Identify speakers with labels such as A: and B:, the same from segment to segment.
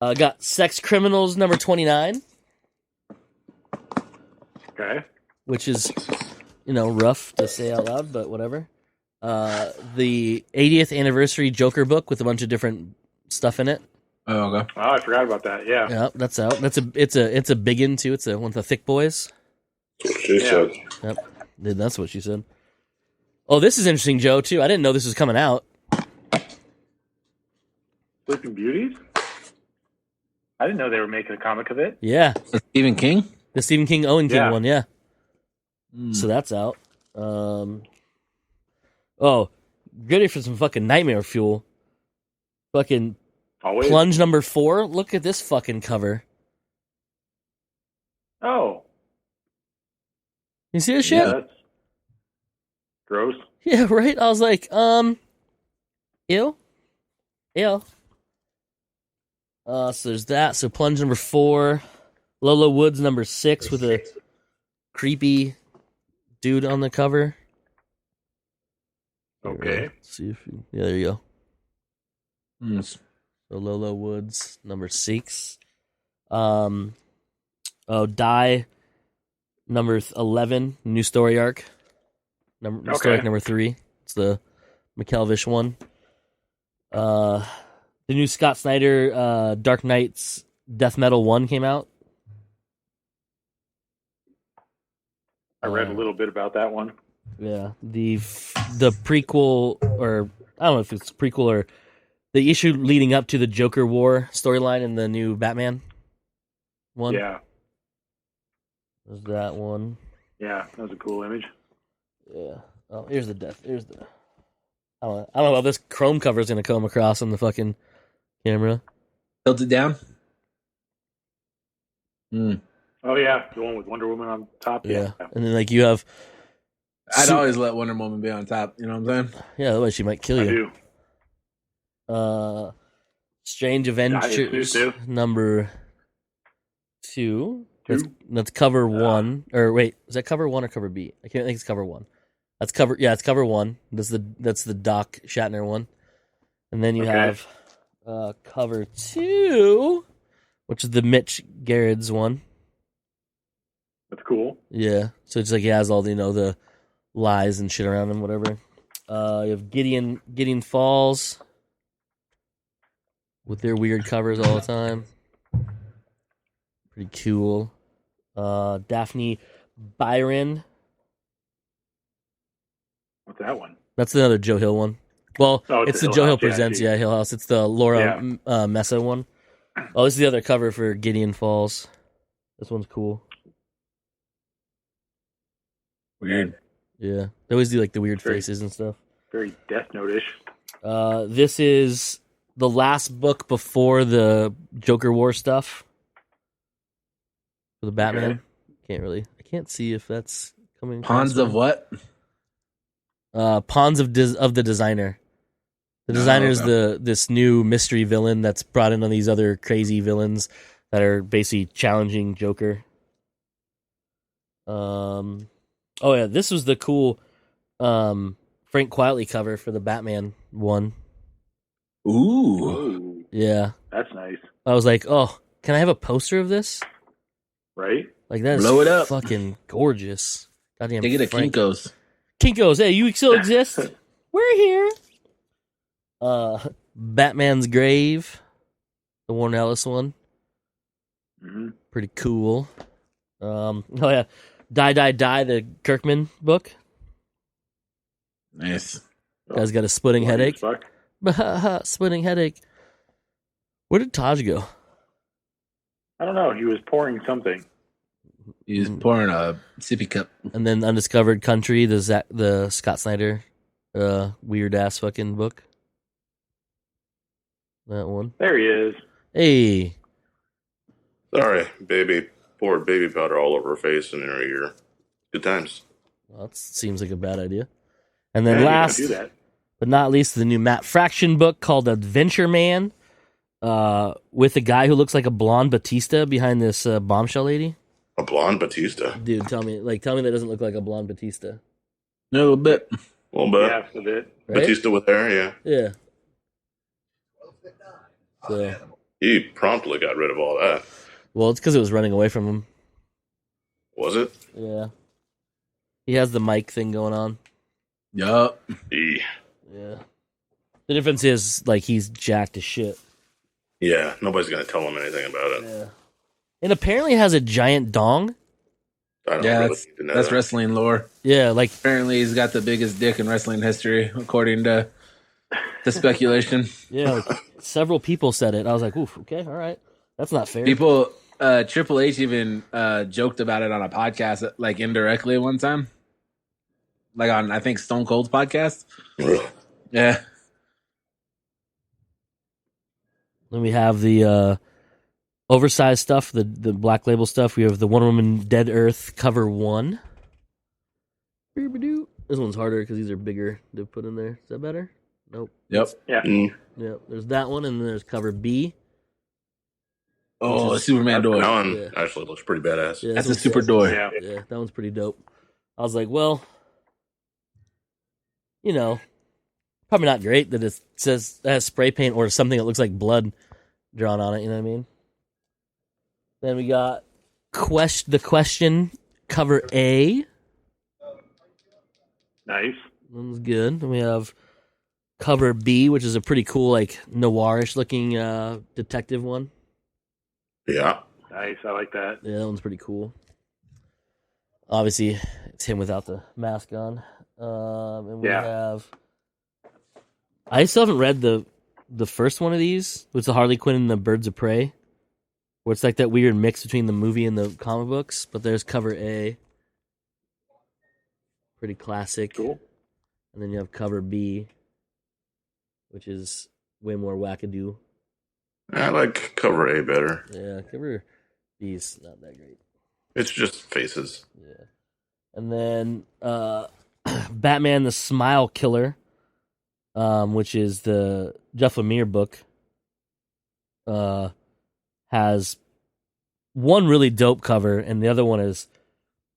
A: Got Sex Criminals number 29.
B: Okay.
A: Which is, rough to say out loud, but whatever. The 80th anniversary Joker book with a bunch of different stuff in it.
C: Oh, okay.
B: Oh, I forgot about that. Yeah.
A: Yeah, that's out. It's a big one too. It's one of the thick boys.
D: She said.
A: Yep, that's what she said. Oh, this is interesting, Joe. Too. I didn't know this was coming out.
B: Sleeping Beauties. I didn't know they were making a comic of it.
A: Yeah,
C: Stephen King.
A: the Stephen King Owen King
B: Yeah.
A: one. Yeah. So that's out. Ready for some fucking nightmare fuel. Fucking
B: Always.
A: Plunge number 4. Look at this fucking cover.
B: Oh.
A: You see this shit?
B: Yeah, that's gross.
A: Yeah, right? I was like, ew. Ew. So there's that. So Plunge number 4. Lola Woods number 6 with a creepy dude on the cover.
B: Okay.
A: Let's see if yeah, there you go.
C: Yes.
A: So Lola Woods number 6. Die number 11, new story arc. Story arc number 3. It's the McKelvish one. The new Scott Snyder Dark Knight's Death Metal 1 came out.
B: I read a little bit about that one.
A: Yeah, the prequel, or I don't know if it's prequel or the issue leading up to the Joker War storyline in the new Batman one.
B: Yeah.
A: There's that one.
B: Yeah, that was a cool image.
A: Yeah. Oh, here's the death. Here's the. I don't know how this chrome cover is gonna come across on the fucking camera.
C: Tilt it down.
B: Oh yeah, the one with Wonder Woman on top.
A: Yeah. And then you have.
C: I'd always let Wonder Woman be on top. You know what I'm saying?
A: Yeah, otherwise she might kill
B: I
A: you.
B: do.
A: Strange Adventures
B: too.
A: number 2. That's cover 1. Or wait, is that cover 1 or cover B? I can't think it's cover 1. That's cover. Yeah, it's cover 1. That's the Doc Shatner one. And then you have cover 2, which is the Mitch Gerrard's one.
B: That's cool.
A: Yeah, so it's he has all the lies and shit around him, whatever. You have Gideon Falls with their weird covers all the time. Pretty cool. Daphne Byron.
B: What's that one?
A: That's another Joe Hill one. Well, it's the Joe Hill Presents,
B: yeah,
A: Hill House. It's the Laura Messa one. Oh, this is the other cover for Gideon Falls. This one's cool.
C: Weird.
A: Yeah, they always do the weird faces and stuff.
B: Very Death Note-ish.
A: This is the last book before the Joker War stuff for the Batman.
B: Okay.
A: I can't see if that's coming.
C: Pawns of what?
A: Pawns of the designer. The designer is this new mystery villain that's brought in on these other crazy villains that are basically challenging Joker. Oh yeah, this was the cool Frank Quietly cover for the Batman one.
C: Ooh.
A: Yeah.
B: That's nice.
A: I was like, oh, can I have a poster of this?
B: Right?
A: Like that is
C: Blow it up.
A: Fucking gorgeous. Goddamn.
C: Take it to
A: Frank.
C: Kinko's.
A: Kinko's, hey, you still exist? We're here. Batman's Grave, the Warren Ellis one.
B: Mm-hmm.
A: Pretty cool. Oh yeah, Die, the Kirkman book.
C: Nice.
A: Guy's got a splitting headache. Splitting headache. Where did Taj go?
B: I don't know. He was pouring something.
C: He's pouring a sippy cup.
A: And then Undiscovered Country, the Scott Snyder weird ass fucking book. That one.
B: There he is.
A: Hey.
D: Sorry, baby. Poured baby powder all over her face and in her ear. Good times.
A: Well, that seems like a bad idea. And then
B: Yeah, you
A: last,
B: don't do that.
A: but not least, the new Matt Fraction book called Adventure Man, with a guy who looks like a blonde Batista behind this bombshell lady.
D: A blonde Batista.
A: Dude, tell me that doesn't look like a blonde Batista.
C: A little bit.
D: A little bit.
B: Yeah, a bit.
A: Right?
D: Batista with hair, yeah.
A: Yeah. So
D: He promptly got rid of all that.
A: Well, it's because it was running away from him.
D: Was it?
A: Yeah. He has the mic thing going on.
C: Yup.
D: Yeah.
A: The difference is, like, he's jacked as shit.
D: Yeah, nobody's going to tell him anything about it.
A: Yeah. And apparently has a giant dong.
D: I don't
C: Yeah,
D: really
C: that's,
D: need to know
C: that's
D: that.
C: wrestling lore.
A: Yeah, like,
C: Apparently, he's got the biggest dick in wrestling history, according to the speculation.
A: yeah, like several people said it. I was like, oof, okay, all right. That's not fair.
C: People, Triple H even joked about it on a podcast, like indirectly one time. Like on, I think, Stone Cold's podcast. Yeah.
A: Then we have the oversized stuff, the Black Label stuff. We have the Wonder Woman Dead Earth cover 1. This one's harder because these are bigger to put in there. Is that better? Nope.
C: Yep.
B: Yeah.
A: Yeah, there's that one, and then there's cover B.
C: Oh, the Superman door.
D: That one
A: Yeah.
D: actually looks pretty badass.
A: Yeah,
C: That's
A: this
C: a super door.
B: Yeah.
A: Yeah, that one's pretty dope. I was like, well, you know, probably not great that it says it has spray paint or something that looks like blood drawn on it. You know what I mean? Then we got the question cover A.
B: Nice.
A: That one's good. Then we have cover B, which is a pretty cool, like noirish looking detective one.
D: Yeah.
B: Nice. I like that.
A: Yeah, that one's pretty cool. Obviously, it's him without the mask on. And we have. I still haven't read the first one of these, which is the Harley Quinn and the Birds of Prey, where it's like that weird mix between the movie and the comic books. But there's cover A, pretty classic.
B: Cool.
A: And then you have cover B, which is way more wackadoo.
D: I like cover A better.
A: Yeah, cover B's not that great.
D: It's just faces.
A: Yeah. And then Batman the Smile Killer, which is the Jeff Lemire book, has one really dope cover, and the other one is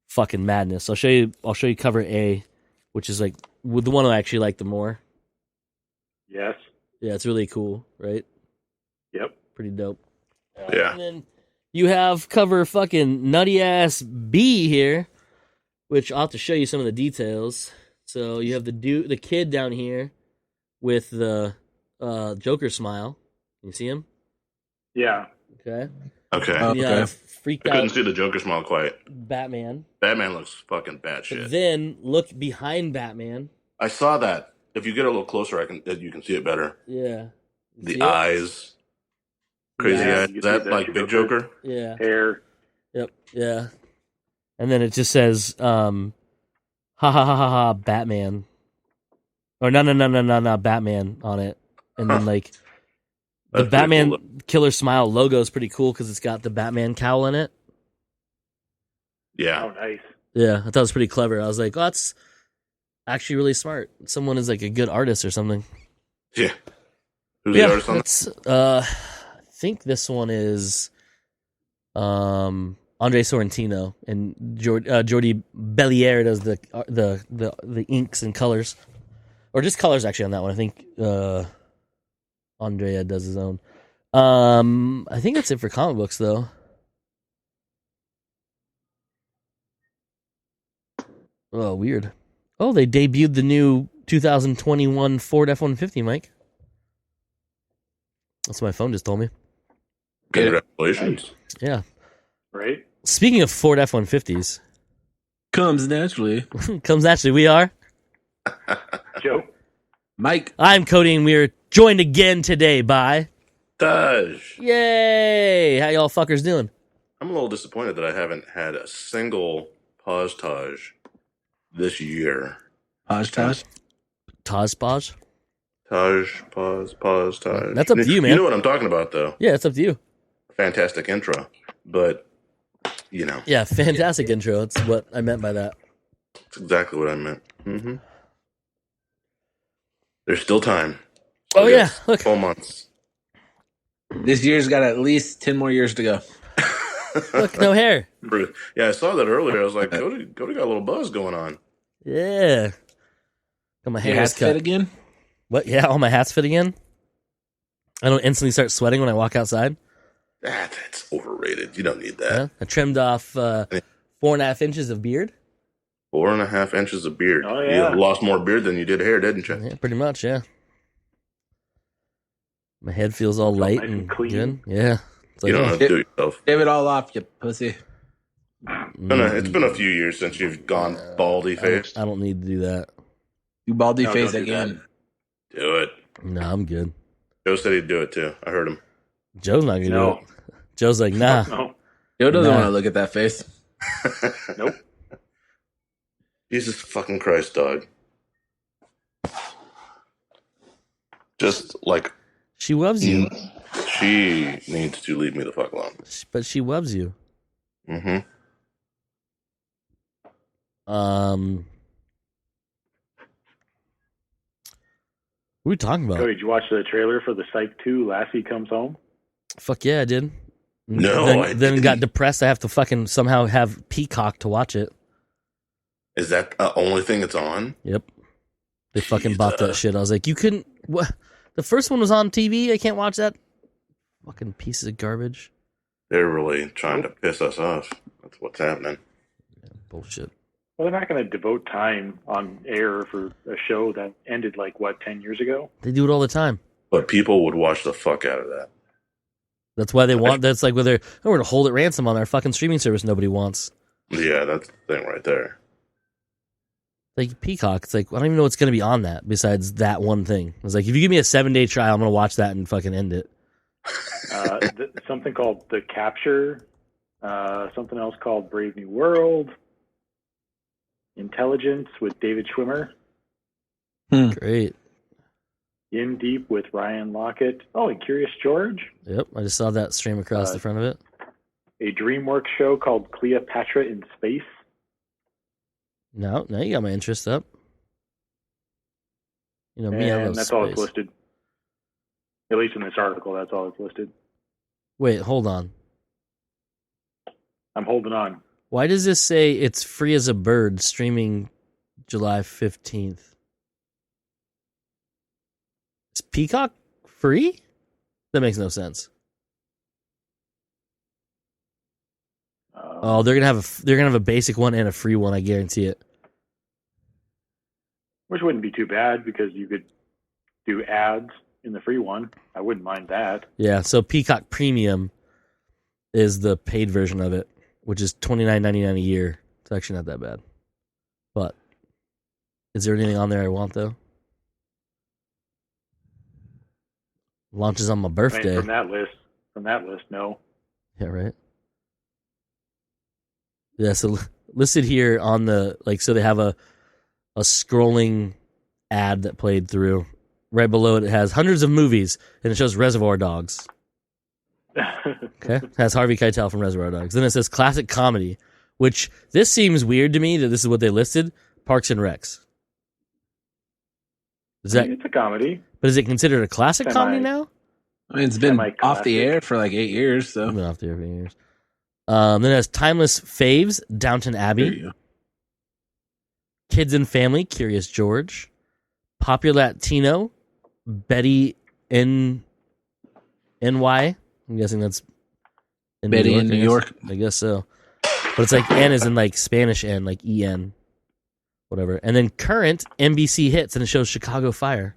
A: fucking madness. I'll show you cover A, which is like the one I actually like the more.
B: Yes.
A: Yeah, it's really cool, right?
B: Yep.
A: Pretty dope.
D: Yeah.
A: And then you have cover fucking nutty ass B here, which I'll have to show you some of the details. So you have the kid down here with the Joker smile. Can you see him?
B: Yeah.
A: Okay.
D: Okay.
A: And you have
D: I
A: freaked
D: couldn't
A: out
D: see the Joker smile quite.
A: Batman.
D: Batman looks fucking bad shit.
A: But then look behind Batman.
D: I saw that. If you get a little closer, you can see it better.
A: Yeah. You see
D: The
A: it?
D: eyes. Crazy
B: Yeah,
D: eyes.
B: you
D: Is
B: can see
D: that
B: that
D: like Big
B: Joker.
D: Joker?
A: Yeah.
B: Hair.
A: Yep. Yeah. And then it just says, ha ha ha ha ha, Batman. Or no, Batman on it. And then like the
D: That's pretty
A: Batman
D: cool,
A: Killer Smile logo is pretty cool because it's got the Batman cowl in it.
D: Yeah.
B: Oh, nice.
A: Yeah, I thought it was pretty clever. I was like, oh, that's actually really smart. Someone is like a good artist or something.
D: Yeah. Who's the artist on that?
A: It's I think this one is Andre Sorrentino, and Jordi Belliere does the inks and colors, or just colors actually on that one. I think Andrea does his own. I think that's it for comic books though. Oh, weird. Oh, they debuted the new 2021 Ford F-150, Mike. That's what my phone just told me.
D: Congratulations.
A: Yeah.
B: Right?
A: Speaking of Ford F-150s,
C: Comes naturally.
A: comes naturally. We are.
B: Joe.
C: Mike.
A: I'm Cody, and we are joined again today by.
D: Taj.
A: Yay! How y'all fuckers doing?
D: I'm a little disappointed that I haven't had a single pause Taj this year.
C: Taj.
A: Taj Paj?
D: Taj, pause, Taj.
A: That's up to you, man.
D: You know what I'm talking about, though.
A: Yeah, it's up to you.
D: Fantastic intro. But, you know,
A: Yeah, fantastic intro. That's what I meant by that.
D: that's exactly what I meant. Mm-hmm. There's still time.
A: Oh,
D: We got
A: yeah. Look.
D: 4 months.
C: This year's got at least 10 more years to go.
A: Look, no hair.
D: Yeah, I saw that earlier. I was like, Cody got a little buzz going on.
A: Yeah. Got my
C: Your
A: hair
C: hat's
A: cut
C: fit again?
A: What? Yeah, all my hats fit again? I don't instantly start sweating when I walk outside.
D: That's overrated. You don't need that.
A: Yeah. I trimmed off 4.5 inches of beard.
D: 4.5 inches of beard.
B: Oh, yeah.
D: You lost more beard than you did hair, didn't you?
A: Yeah, pretty much, yeah. My head feels all light
B: nice
A: and
B: and clean.
A: good. Yeah. It's
D: You don't have to do it yourself.
C: Shave it all off, you pussy.
D: It's been a few years since you've gone baldy faced.
A: I don't need to do that.
C: You baldy face
B: don't do
C: again.
D: Do it.
A: No, I'm good.
D: Joe said he'd do it too. I heard him.
A: Joe's not gonna
B: No.
A: do it. Joe's like, nah.
B: No.
C: Joe doesn't
A: Nah.
C: want to look at that face.
B: Nope.
D: Jesus fucking Christ, dog. Just like
A: She loves you,
D: she needs to leave me the fuck alone.
A: but she loves you.
D: Mm-hmm.
A: What are we talking about?
B: Cody, did you watch the trailer for the Psych 2 Lassie Comes Home?
A: Fuck yeah, I did.
D: No,
A: then,
D: I
A: then
D: didn't.
A: got depressed. I have to fucking somehow have Peacock to watch it.
D: Is that the only thing that's on?
A: Yep. They fucking bought that
D: Jesus.
A: shit. I was like, you couldn't. What? The first one was on TV. I can't watch that. Fucking pieces of garbage.
D: They're really trying to piss us off. That's what's happening.
A: Bullshit.
B: Well, they're not going to devote time on air for a show that ended 10 years ago?
A: They do it all the time.
D: But people would watch the fuck out of that.
A: That's why they want. That's like where they're going to hold it ransom on their fucking streaming service. Nobody wants.
D: Yeah, that's the thing right there.
A: Like Peacock, it's like I don't even know what's going to be on that besides that one thing. It's like if you give me a 7-day trial, I'm going to watch that and fucking end it.
B: Something called The Capture, something else called Brave New World, Intelligence with David Schwimmer,
A: Great.
B: In Deep with Ryan Lockett. Oh, and Curious George.
A: Yep, I just saw that stream across the front of it.
B: A DreamWorks show called Cleopatra in Space.
A: Now you got my interest up. You know me, I love
B: And that's
A: space.
B: all it's listed. At least in this article, that's all it's listed.
A: Wait, hold on.
B: I'm holding on.
A: Why does this say it's free as a bird streaming July 15th? Is Peacock free? That makes no sense. Oh, they're gonna have a basic one and a free one. I guarantee it.
B: Which wouldn't be too bad because you could do ads in the free one. I wouldn't mind that.
A: Yeah. So Peacock Premium is the paid version of it, which is $29.99 a year. It's actually not that bad. But is there anything on there I want though? Launches on my
B: I mean,
A: birthday.
B: from that list, no.
A: Yeah, right. Yeah, so listed here on the so they have a scrolling ad that played through. Right below it has hundreds of movies and it shows Reservoir Dogs. Okay. It has Harvey Keitel from Reservoir Dogs. Then it says classic comedy, which this seems weird to me that this is what they listed. Parks and Recs. Is that
B: It's a comedy.
A: but is it considered a classic
B: Semi-
A: comedy now?
C: I mean, it's been off
B: Semi-classic.
C: the air for 8 years, so.
A: I've been off there for years. Then it has Timeless Faves, Downton
C: There
A: Abbey.
C: you go.
A: Kids and Family, Curious George. Popular Latino, Betty NY. I'm guessing that's in
C: Betty in New York.
A: I guess so. But it's like N is in Spanish N, like EN. Whatever. And then current NBC hits, and it shows Chicago Fire.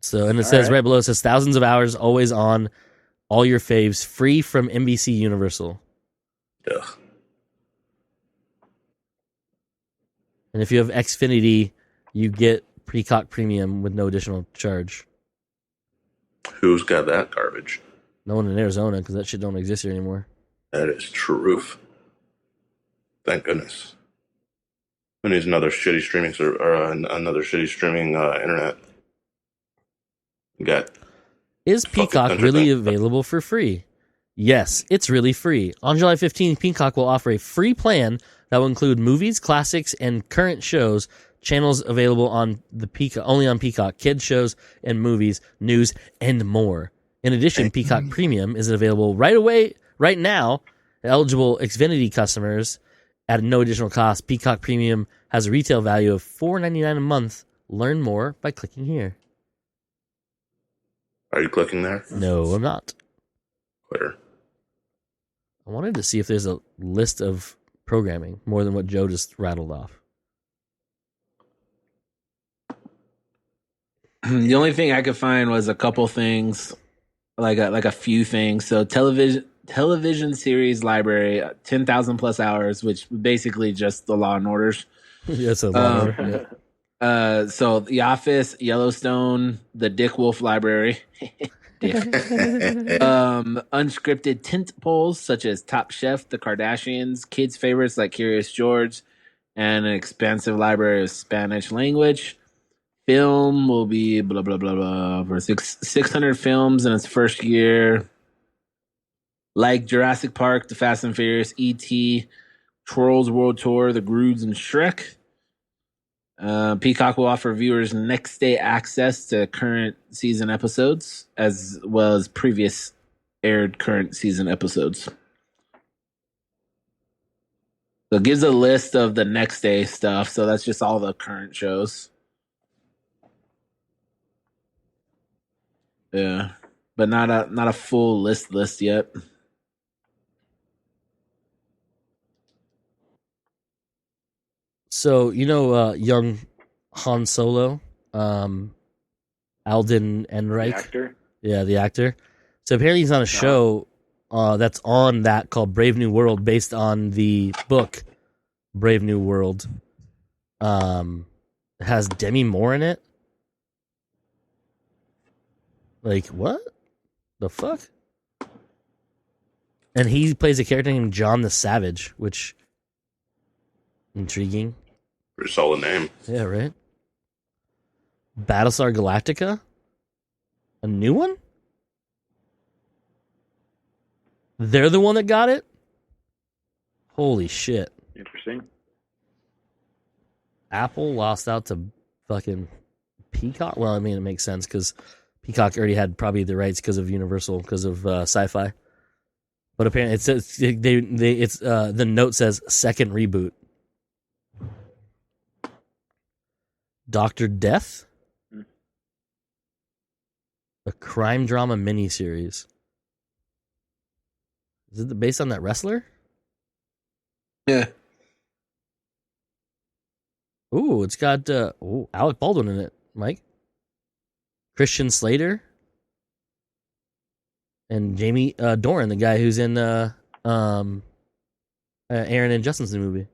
A: So, and it says right below, it says thousands of hours, always on, all your faves, free from NBC Universal.
D: Ugh.
A: And if you have Xfinity, you get Peacock Premium with no additional charge.
D: Who's got that garbage?
A: No one in Arizona, because that shit don't exist here anymore.
D: That is truth. Thank goodness. Who needs another shitty streaming another shitty streaming internet? You got
A: Is
D: Fucking
A: Peacock
D: country
A: really
D: thing.
A: available for free? Yes, it's really free. On July 15th, Peacock will offer a free plan that will include movies, classics, and current shows, channels available on the Peacock, only on Peacock, kids shows and movies, news, and more. In addition, Peacock Premium is available right now, eligible Xfinity customers at no additional cost. Peacock Premium has a retail value of $4.99 a month. Learn more by clicking here.
D: Are you clicking there?
A: No, I'm not.
D: Clear.
A: I wanted to see if there's a list of programming more than what Joe just rattled off.
C: The only thing I could find was a couple things, like a few things. So television series library, 10,000 plus hours, which basically just the Law and Orders.
A: Yes, a lot.
C: So The Office, Yellowstone, the Dick Wolf Library, Dick. Unscripted tent poles such as Top Chef, The Kardashians, kids' favorites like Curious George, and an expansive library of Spanish language. Film will be blah blah blah blah for 600 films in its first year, like Jurassic Park, The Fast and Furious, E.T., Trolls World Tour, The Groods, and Shrek. Peacock will offer viewers next day access to current season episodes as well as previous aired current season episodes. So it gives a list of the next day stuff. So that's just all the current shows. Yeah, but not a full list yet.
A: So young Han Solo, Alden Ehrenreich,
B: The actor.
A: Yeah, the actor. So apparently he's on a show that's on that called Brave New World, based on the book Brave New World. It has Demi Moore in it. Like, what the fuck? And he plays a character named John the Savage, which intriguing.
D: Pretty solid name.
A: Yeah, right. Battlestar Galactica, a new one. They're the one that got it. Holy shit!
B: Interesting.
A: Apple lost out to fucking Peacock. Well, I mean, it makes sense because Peacock already had probably the rights because of Universal, because of Sci-Fi. But apparently, it says the note says second reboot. Dr. Death, a crime drama miniseries. Is it based on that wrestler?
C: Yeah.
A: Ooh, it's got Alec Baldwin in it, Mike. Christian Slater. And Jamie Dornan, the guy who's in Aaron and Justin's movie.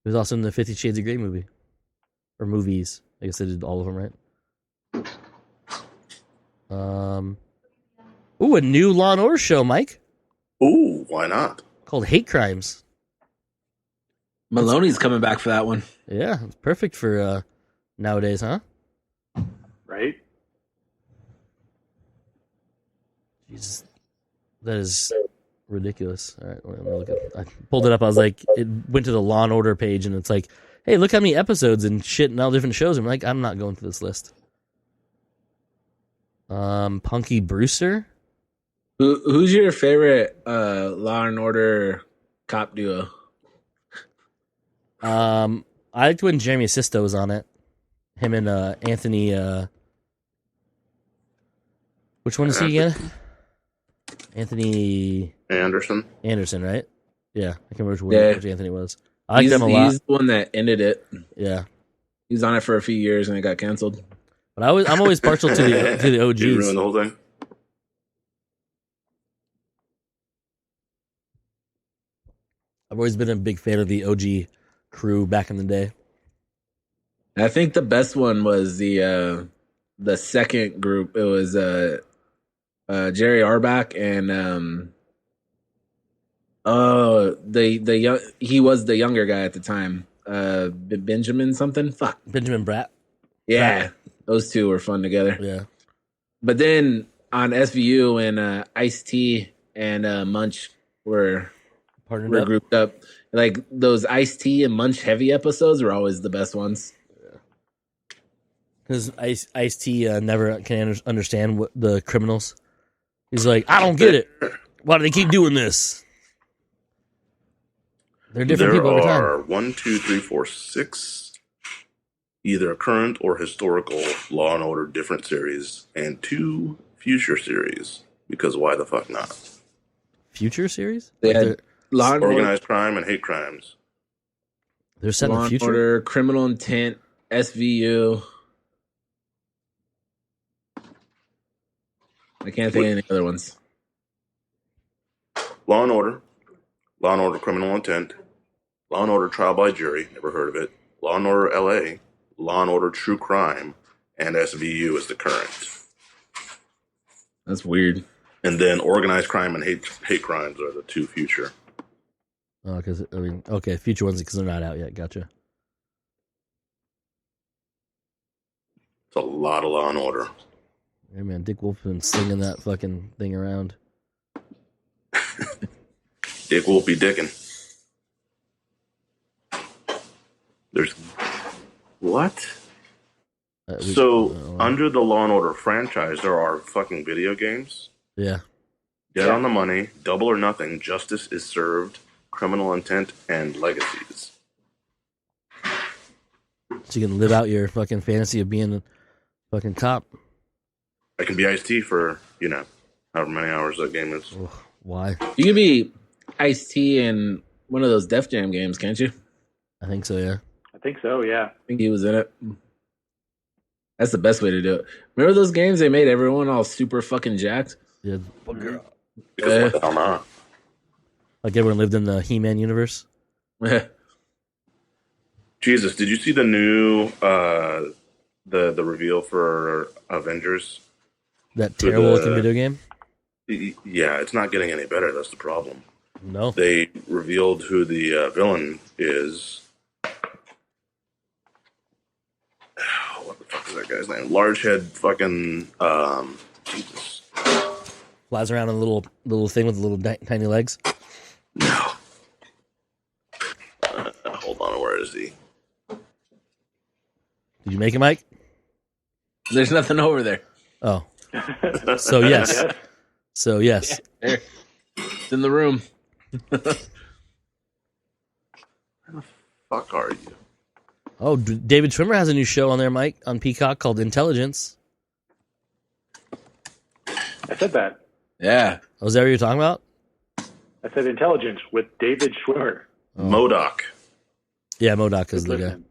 A: He was also in the 50 Shades of Grey movie. Or movies. I guess they did all of them, right? Ooh, a new Law and Order show, Mike.
D: Ooh, why not?
A: Called Hate Crimes.
C: Maloney's coming back for that one.
A: Yeah, it's perfect for nowadays, huh?
B: Right?
A: Jesus. That is ridiculous. All right, let me look at. I pulled it up. I was like, it went to the Law and Order page, and it's like, hey, look how many episodes and shit and all different shows. I'm like, I'm not going through this list. Punky Brewster.
C: Who's your favorite Law and Order cop duo?
A: I liked when Jeremy Sisto was on it. Him and Anthony. Which one is he again? Anthony
D: Anderson,
A: right? Yeah, I can't remember which Anthony was. I like them a lot.
C: He's the one that ended it.
A: Yeah,
C: he was on it for a few years and it got canceled.
A: But I'm always partial to the OGs.
D: You ruined the whole thing.
A: I've always been a big fan of the OG crew back in the day.
C: I think the best one was the second group. It was Jerry Arbach and the young, he was the younger guy at the time. Benjamin something. Fuck.
A: Benjamin Bratt.
C: Yeah,
A: Bratt.
C: Those two were fun together.
A: Yeah.
C: But then on SVU and Ice-T and Munch were grouped up. Like those Ice-T and Munch heavy episodes were always the best ones.
A: Because Ice-T never can understand what the criminals. He's like, I don't get it. Why do they keep doing this? They're different people over time.
D: There are 1, 2, 3, 4, 6, either current or historical Law and Order different series, and 2 Future series, because why the fuck not?
A: Future series?
C: They
A: Like
C: had Law and Order,
D: Organized crime and hate crimes.
A: they're set in
C: Law
A: the
C: and
A: future.
C: Order, Criminal Intent, SVU. I can't think of any other ones.
D: Law and Order, Law and Order Criminal Intent, Law and Order Trial by Jury, never heard of it, Law and Order LA, Law and Order True Crime, and SVU is the current.
C: That's weird.
D: And then Organized Crime and hate crimes are the 2 future.
A: Oh, because I mean, okay, future ones because they're not out yet. Gotcha.
D: It's a lot of Law and Order.
A: Hey man, Dick Wolf's been slinging that fucking thing around.
D: Dick Wolf be dickin'. There's what? Under the Law and Order franchise, there are fucking video games.
A: Yeah.
D: Dead on the Money, Double or Nothing, Justice is Served, Criminal Intent, and Legacies.
A: So you can live out your fucking fantasy of being a fucking cop.
D: I can be Ice-T for, however many hours that game is.
A: Ugh, why?
C: You can be Ice-T in one of those Def Jam games, can't you?
A: I think so, yeah.
B: I think so, yeah.
C: I think he was in it. That's the best way to do it. Remember those games they made everyone all super fucking jacked?
A: Yeah.
D: Because what the hell not?
A: Like everyone lived in the He-Man universe?
D: Jesus, did you see the new the reveal for Avengers?
A: That terrible looking video game?
D: Yeah, it's not getting any better. That's the problem.
A: No.
D: They revealed who the villain is. What the fuck is that guy's name? Large head fucking Jesus.
A: Flies around in a little thing with little tiny legs.
D: No. Hold on, where is he?
A: Did you make it, Mike?
C: There's nothing over there.
A: Oh. So yes. So yes.
C: There. It's in the room.
D: Where the fuck are you?
A: Oh, David Schwimmer has a new show on there, Mike, on Peacock called Intelligence.
B: I said that.
C: Yeah.
A: Oh, is that what you're talking about?
B: I said Intelligence with David Schwimmer.
A: Oh.
D: MODOK.
A: Yeah, MODOK is the guy.
B: Listen.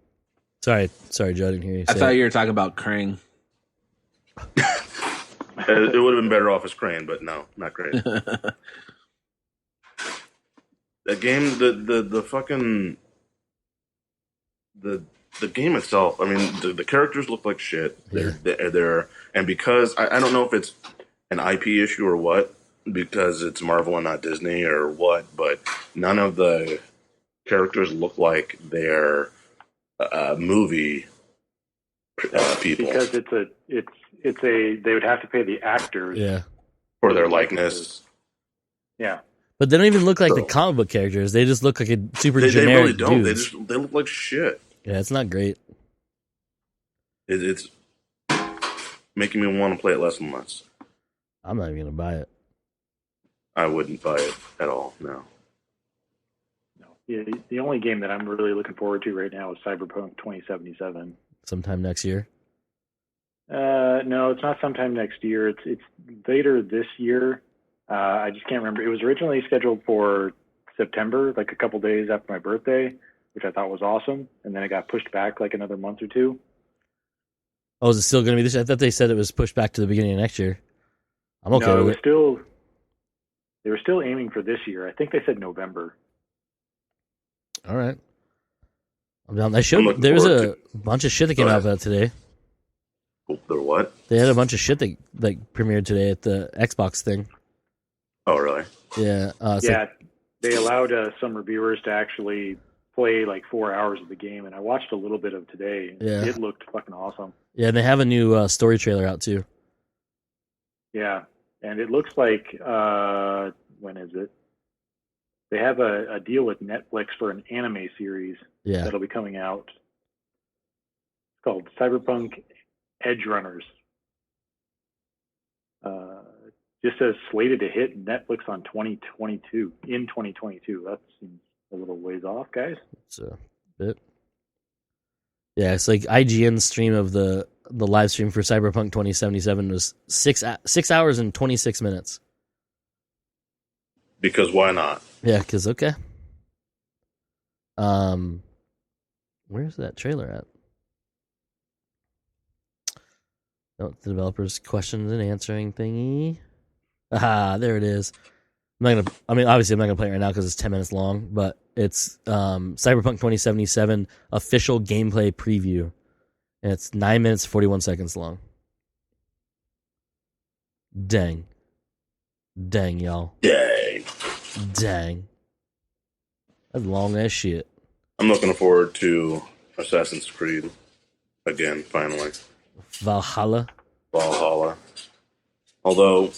A: Sorry, Joe, I didn't hear you.
C: I thought you were talking about Krang.
D: It would have been better off as Crane, but no, not great. That game, the fucking the game itself. I mean, the characters look like shit. They're and because I don't know if it's an IP issue or what, because it's Marvel and not Disney or what, but none of the characters look like they're movie people.
B: Because they would have to pay the actors
D: for their likeness.
B: Yeah.
A: But they don't even look like the comic book characters. They just look like a super
D: They
A: generic
D: really don't.
A: dudes.
D: They look like shit.
A: Yeah, it's not great.
D: It's making me want to play it less and less.
A: I'm not even gonna buy it.
D: I wouldn't buy it at all. No.
B: Yeah, the only game that I'm really looking forward to right now is Cyberpunk 2077.
A: Sometime next year.
B: No, it's not sometime next year. It's later this year. I just can't remember. It was originally scheduled for September, like a couple days after my birthday, which I thought was awesome. And then it got pushed back like another month or two.
A: Oh, is it still going to be this year? I thought they said it was pushed back to the beginning of next year. I'm okay
B: No,
A: with it.
B: They were still aiming for this year. I think they said November.
A: All right. I'm down. There was a bunch of shit that came out about today.
D: There what?
A: They had a bunch of shit that premiered today at the Xbox thing.
D: Oh, really?
A: Yeah.
B: They allowed some reviewers to actually play like 4 hours of the game, and I watched a little bit of today.
A: Yeah.
B: It looked fucking awesome.
A: Yeah, and they have a new story trailer out too.
B: Yeah, and it looks like when is it? They have a deal with Netflix for an anime series that'll be coming out. It's called Cyberpunk Edge Runners. Just says slated to hit Netflix on 2022. In 2022, that seems a little ways off, guys.
A: It's a bit. Yeah, it's like IGN's stream of the the live stream for Cyberpunk 2077 was 6 hours and 26 minutes.
D: Because why not?
A: Yeah, because okay. Where's that trailer at? Oh, the developers' questions and answering thingy. Ah, there it is. Obviously, I'm not gonna play it right now because it's 10 minutes long. But it's Cyberpunk 2077 official gameplay preview, and it's 9 minutes 41 seconds long. Dang, y'all. Dang. That's long as shit.
D: I'm looking forward to Assassin's Creed again, finally.
A: Valhalla.
D: Although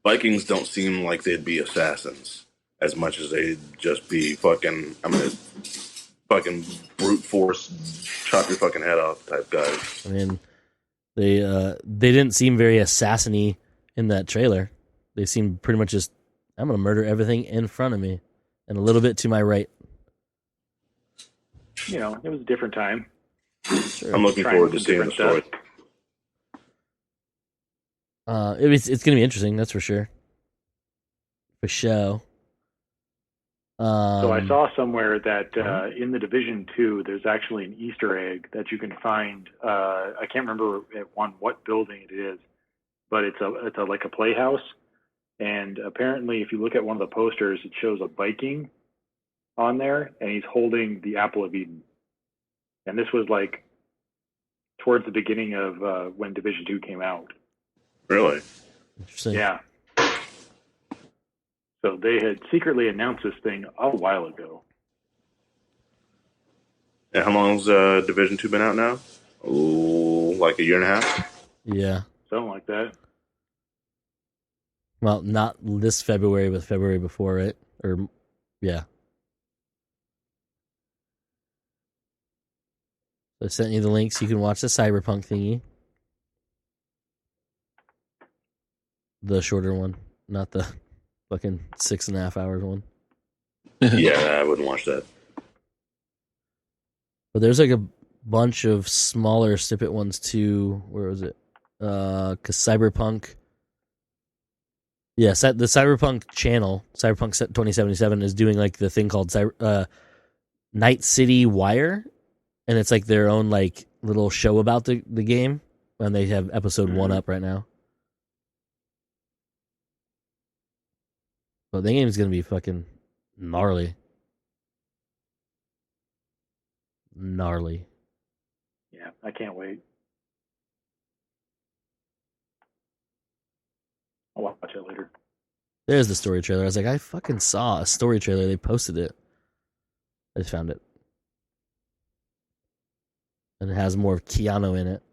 D: Vikings don't seem like they'd be assassins as much as they'd just be fucking brute force, chop your fucking head off type guys.
A: I mean, they didn't seem very assassiny in that trailer. They seemed pretty much just, I'm going to murder everything in front of me and a little bit to my right.
B: It was a different time.
A: Sure.
D: I'm looking forward to seeing the story.
A: It's going to be interesting, that's for sure. For sure.
B: So I saw somewhere that in the Division 2, there's actually an Easter egg that you can find. I can't remember what building it is, but it's like a playhouse. And apparently, if you look at one of the posters, it shows a Viking on there, and he's holding the Apple of Eden. And this was like towards the beginning of when Division 2 came out.
D: Really?
A: Interesting.
B: Yeah. So they had secretly announced this thing a while ago.
D: And how long's Division 2 been out now? Oh, like a year and a half?
A: Yeah.
B: Something like that.
A: Well, not this February, but February before it. Or, yeah. I sent you the link so you can watch the Cyberpunk thingy. The shorter one, not the fucking 6.5 hours one.
D: Yeah, I wouldn't watch that.
A: But there's like a bunch of smaller snippet ones too. Where was it? Cause Cyberpunk. Yes, the Cyberpunk channel, Cyberpunk 2077, is doing like the thing called Night City Wire, and it's like their own like little show about the game, and they have episode 1 up right now. But the game is gonna be fucking gnarly.
B: Yeah, I can't wait. I'll watch it later.
A: There's the story trailer. I was like, I fucking saw a story trailer. They posted it. I just found it. And it has more of Keanu in it.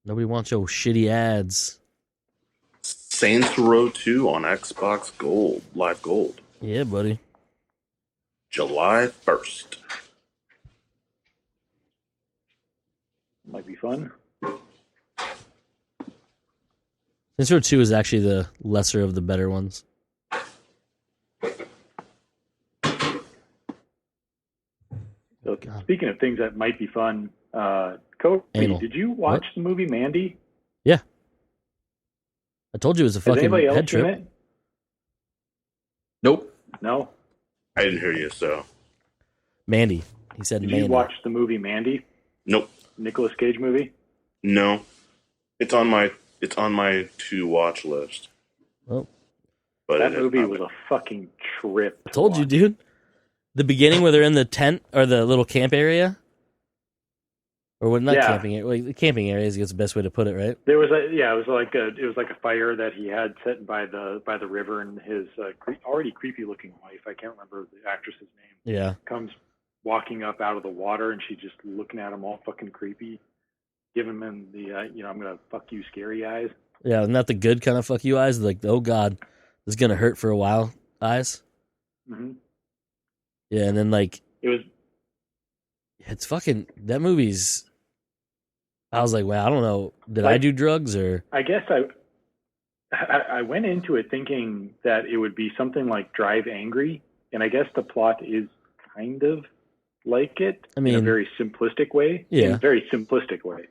A: Nobody wants your shitty ads.
D: Saints Row 2 on Xbox Gold, Live Gold.
A: Yeah, buddy.
D: July 1st.
B: Might be fun.
A: Saints Row 2 is actually the lesser of the better ones.
B: So, speaking of things that might be fun, Cody, did you watch the movie Mandy?
A: Yeah. I told you it was a fucking head trip.
B: It?
C: Nope.
B: No?
D: I didn't hear you, so.
A: Mandy. He said
B: Did
A: Mandy.
B: you watch the movie Mandy?
D: Nope.
B: Nicolas Cage movie?
D: No. It's on my to watch list.
A: Well,
B: but that movie was a fucking trip.
A: I told you, dude. The beginning where they're in the tent or the little camp area, or what? Not camping area. Like, the camping area is the best way to put it, right?
B: There was it was like a fire that he had set by the river, and his already creepy looking wife, I can't remember the actress's name.
A: Yeah,
B: comes walking up out of the water, and she's just looking at him all fucking creepy, giving him the I'm gonna fuck you scary eyes.
A: Yeah, not the good kind of fuck you eyes. Like, oh god, this is gonna hurt for a while eyes.
B: Mm-hmm.
A: Yeah, and then like
B: it's
A: fucking that movie's. I was like, well, I don't know. Did I do drugs or?
B: I guess I went into it thinking that it would be something like Drive Angry, and I guess the plot is kind of like it.
A: I mean,
B: in a very simplistic way.
A: Yeah.
B: In a very simplistic way.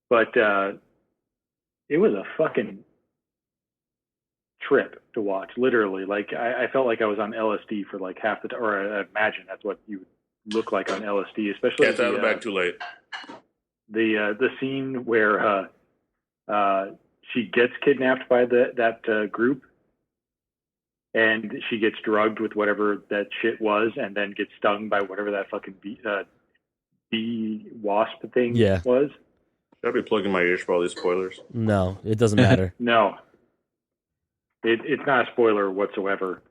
B: But it was a fucking trip to watch, literally. Like, I felt like I was on LSD for like half the time, or I imagine that's what you would look like on LSD, especially
D: Cat's out of the bag too late.
B: The scene where she gets kidnapped by that group, and she gets drugged with whatever that shit was, and then gets stung by whatever that fucking bee wasp thing was.
D: Should I be plugging my ears for all these spoilers?
A: No, it doesn't matter.
B: No. It's not a spoiler whatsoever.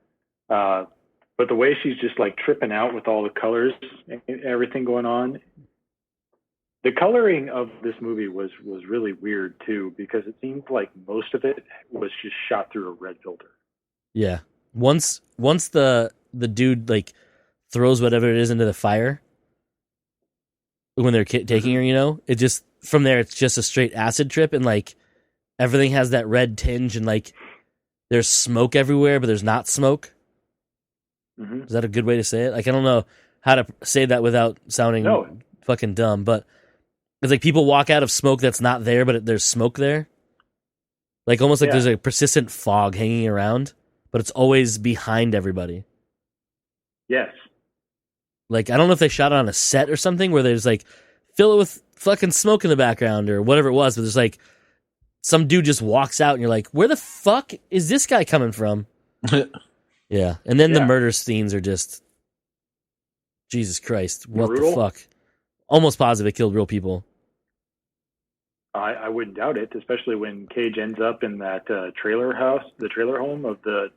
B: But the way she's just like tripping out with all the colors and everything going on. The coloring of this movie was really weird too, because it seemed like most of it was just shot through a red filter.
A: Yeah. Once the dude like throws whatever it is into the fire when they're taking her, you know, it just from there it's just a straight acid trip, and like everything has that red tinge, and like there's smoke everywhere, but there's not smoke. Mm-hmm. Is that a good way to say it? Like, I don't know how to say that without sounding fucking dumb, but it's like people walk out of smoke that's not there, but there's smoke there. Like almost like there's a persistent fog hanging around, but it's always behind everybody.
B: Yes.
A: Like, I don't know if they shot it on a set or something where there's like, fill it with fucking smoke in the background or whatever it was, but there's like, some dude just walks out and you're like, where the fuck is this guy coming from? Yeah. And then the murder scenes are just, Jesus Christ, what brutal. The fuck? Almost positive it killed real people.
B: I wouldn't doubt it, especially when Cage ends up in that trailer house, the trailer home of the.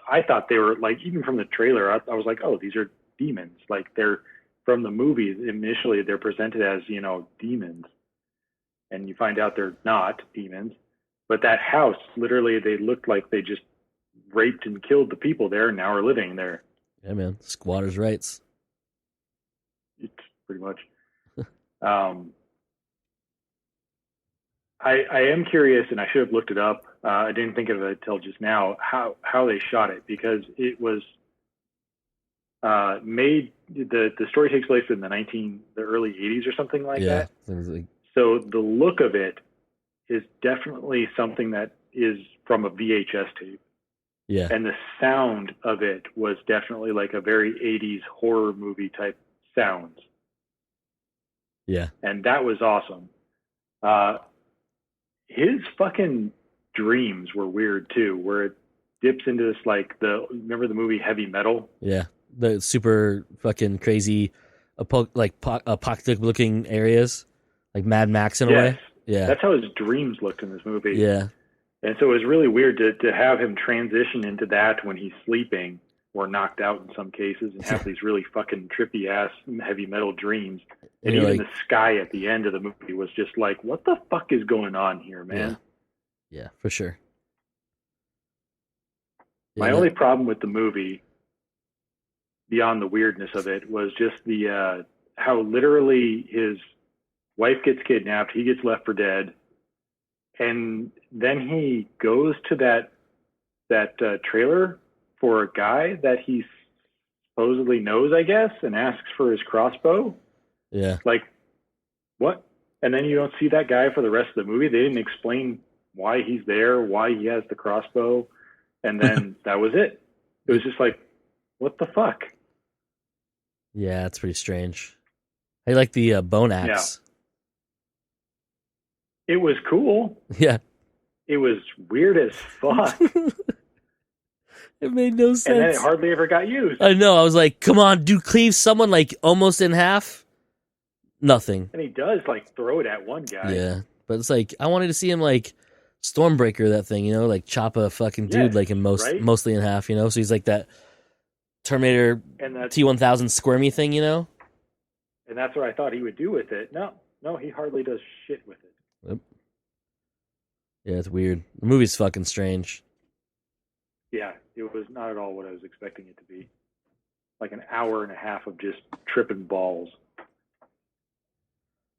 B: I thought they were like, even from the trailer, I was like, oh, these are demons. Like, they're from the movies. Initially, they're presented as, you know, demons, and you find out they're not demons. But that house, literally, they looked like they just raped and killed the people there, and now are living there.
A: Yeah, man, squatters' rights.
B: It's pretty much. I am curious, and I should have looked it up. I didn't think of it until just now, how they shot it, because it was made. The story takes place in the early 80s or something like that.
A: Like...
B: So the look of it is definitely something that is from a VHS tape.
A: Yeah.
B: And the sound of it was definitely like a very 80s horror movie type sounds.
A: Yeah.
B: And that was awesome. His fucking dreams were weird too, where it dips into this like remember the movie Heavy Metal?
A: Yeah. The super fucking crazy apocalyptic looking areas, like Mad Max in a way. Yeah.
B: That's how his dreams looked in this movie.
A: Yeah.
B: And so it was really weird to have him transition into that when he's sleeping or knocked out in some cases, and have these really fucking trippy ass heavy metal dreams. And even the sky at the end of the movie was just like, what the fuck is going on here, man?
A: Yeah, for sure.
B: My only problem with the movie, beyond the weirdness of it, was just the how literally his wife gets kidnapped, he gets left for dead, and then he goes to that trailer for a guy that he supposedly knows, I guess, and asks for his crossbow.
A: Yeah.
B: Like, what? And then you don't see that guy for the rest of the movie. They didn't explain why he's there, why he has the crossbow, and then that was it. It was just like, what the fuck?
A: Yeah, it's pretty strange. I like the bone axe.
B: Yeah. It was cool.
A: Yeah.
B: It was weird as fuck.
A: It made no sense.
B: And then it hardly ever got used.
A: I know. I was like, come on, dude, cleave someone like almost in half. Nothing.
B: And he does like throw it at one guy.
A: Yeah. But it's like, I wanted to see him like Stormbreaker that thing, you know, like chop a fucking dude like in mostly in half, you know? So he's like that Terminator T-1000 squirmy thing, you know?
B: And that's what I thought he would do with it. No, he hardly does shit with it.
A: Yep. Yeah, it's weird. The movie's fucking strange.
B: Yeah, it was not at all what I was expecting it to be. Like an hour and a half of just tripping balls.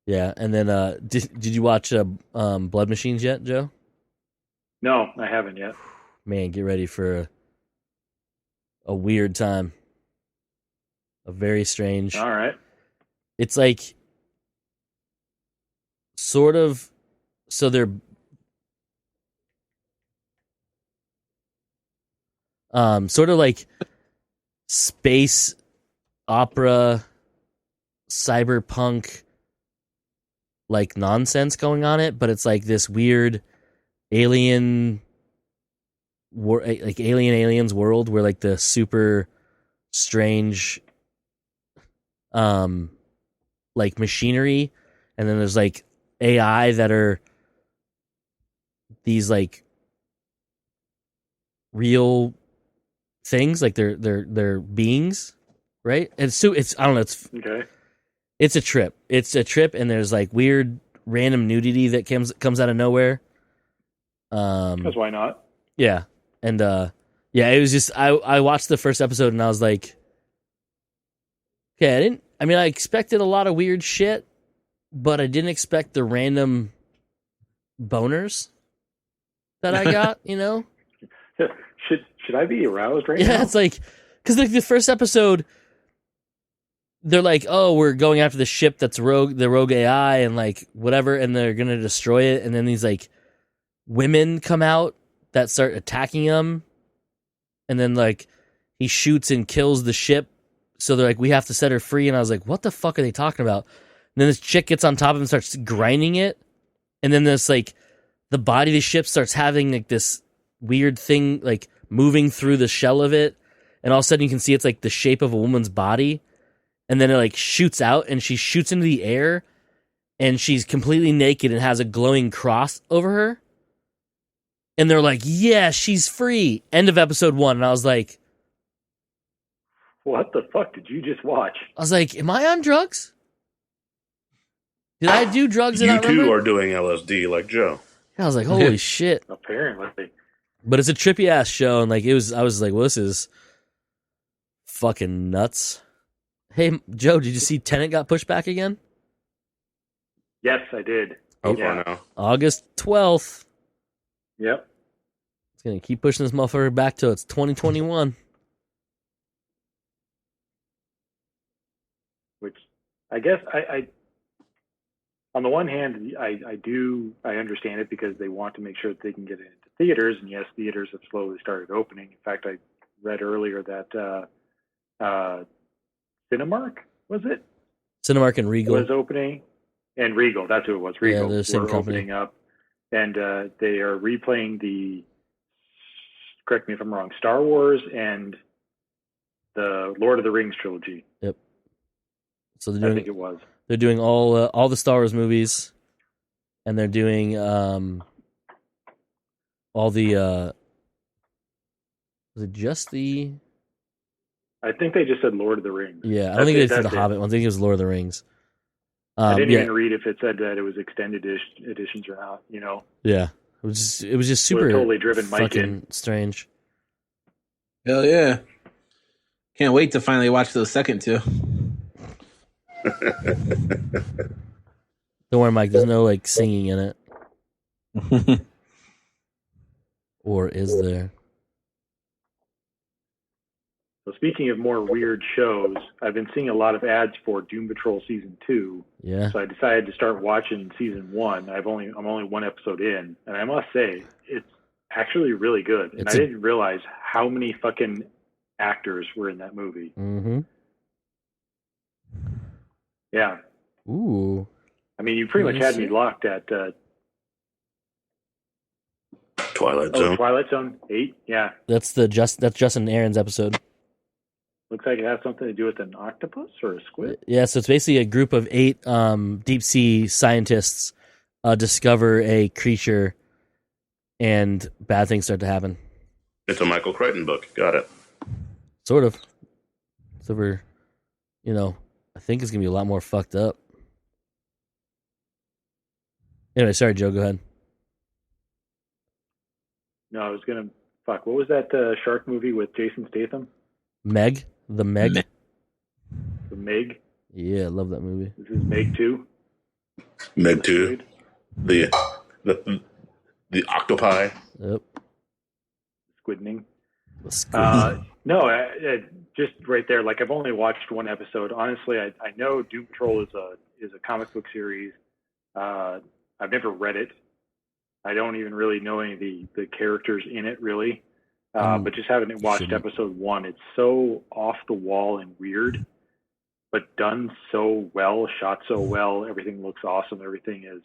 A: Yeah, and then did you watch Blood Machines yet, Joe?
B: No, I haven't yet.
A: Man, get ready for a weird time. A very strange.
B: All right.
A: It's like sort of so they're sort of like space opera cyberpunk like nonsense going on it, but it's like this weird alien like aliens world where like the super strange like machinery, and then there's like AI that are these like real things, like they're beings, right? And so it's I don't know, it's
B: okay.
A: It's a trip. It's a trip, and there's like weird random nudity that comes out of nowhere.
B: Because why not?
A: Yeah. And yeah, it was just I watched the first episode and I was like, okay, I expected a lot of weird shit, but I didn't expect the random boners that I got, you know?
B: Should I be aroused right now?
A: Yeah, it's like cuz the first episode they're like, "Oh, we're going after the ship that's the rogue AI and like whatever, and they're going to destroy it." And then these like women come out that start attacking him, and then like he shoots and kills the ship. So they're like, "We have to set her free." And I was like, "What the fuck are they talking about?" And then this chick gets on top of him and starts grinding it, and then this like the body of the ship starts having like this weird thing like moving through the shell of it, and all of a sudden you can see it's like the shape of a woman's body. And then it like shoots out and she shoots into the air and she's completely naked and has a glowing cross over her. And they're like, yeah, she's free. End of episode 1. And I was like,
B: what the fuck did you just watch?
A: I was like, am I on drugs? Did I do drugs?
D: You too are doing LSD like Joe.
A: I was like, holy shit.
B: Apparently.
A: But it's a trippy ass show. And like, I was like, well, this is fucking nuts. Hey, Joe, did you see Tenet got pushed back again?
B: Yes, I did.
D: Oh, yeah. Now.
A: August 12th.
B: Yep.
A: It's going to keep pushing this motherfucker back till it's 2021.
B: Which I guess I on the one hand, I understand it because they want to make sure that they can get it into theaters. And yes, theaters have slowly started opening. In fact, I read earlier that Cinemark, was it?
A: Cinemark and Regal
B: was opening, and Regal, that's who it was. Regal,
A: yeah, the same company.
B: Opening up, and they are replaying the. Correct me if I'm wrong. Star Wars and the Lord of the Rings trilogy.
A: Yep. So they're doing.
B: I think it was.
A: They're doing all the Star Wars movies, and they're doing all the. Was it just the?
B: I think they just said Lord of the Rings.
A: Yeah, I don't think they said the Hobbit ones. I think it was Lord of the Rings.
B: I didn't even read if it said that it was extended editions or not. You know.
A: Yeah, it was just super
B: totally driven
A: fucking strange.
C: Hell yeah! Can't wait to finally watch those second two.
A: Don't worry, Mike. There's no like singing in it. Or is there?
B: So speaking of more weird shows, I've been seeing a lot of ads for Doom Patrol Season 2.
A: Yeah.
B: So I decided to start watching Season 1. I'm only one episode in, and I must say, it's actually really good. And I didn't realize how many fucking actors were in that movie.
A: Mm-hmm.
B: Yeah.
A: Ooh.
B: I mean, you pretty much had me locked at
D: Twilight Zone.
B: Twilight Zone 8, yeah.
A: That's Justin Aaron's episode.
B: Looks like it has something to do with an octopus or a squid.
A: Yeah, so it's basically a group of 8 deep sea scientists discover a creature, and bad things start to happen.
D: It's a Michael Crichton book. Got it.
A: Sort of. So we're, I think it's gonna be a lot more fucked up. Anyway, sorry, Joe. Go ahead.
B: No, I was gonna. Fuck. What was that shark movie with Jason Statham?
A: Meg. The Meg.
B: The Meg.
A: Yeah, I love that movie.
B: This is Meg 2.
D: Meg 2. The octopi.
A: Yep.
B: Squidning. No, just right there. Like I've only watched one episode. Honestly, I know Doom Patrol is a comic book series. I've never read it. I don't even really know any of the characters in it really. But just having watched episode 1, it's so off the wall and weird, but done so well, shot so well. Everything looks awesome. Everything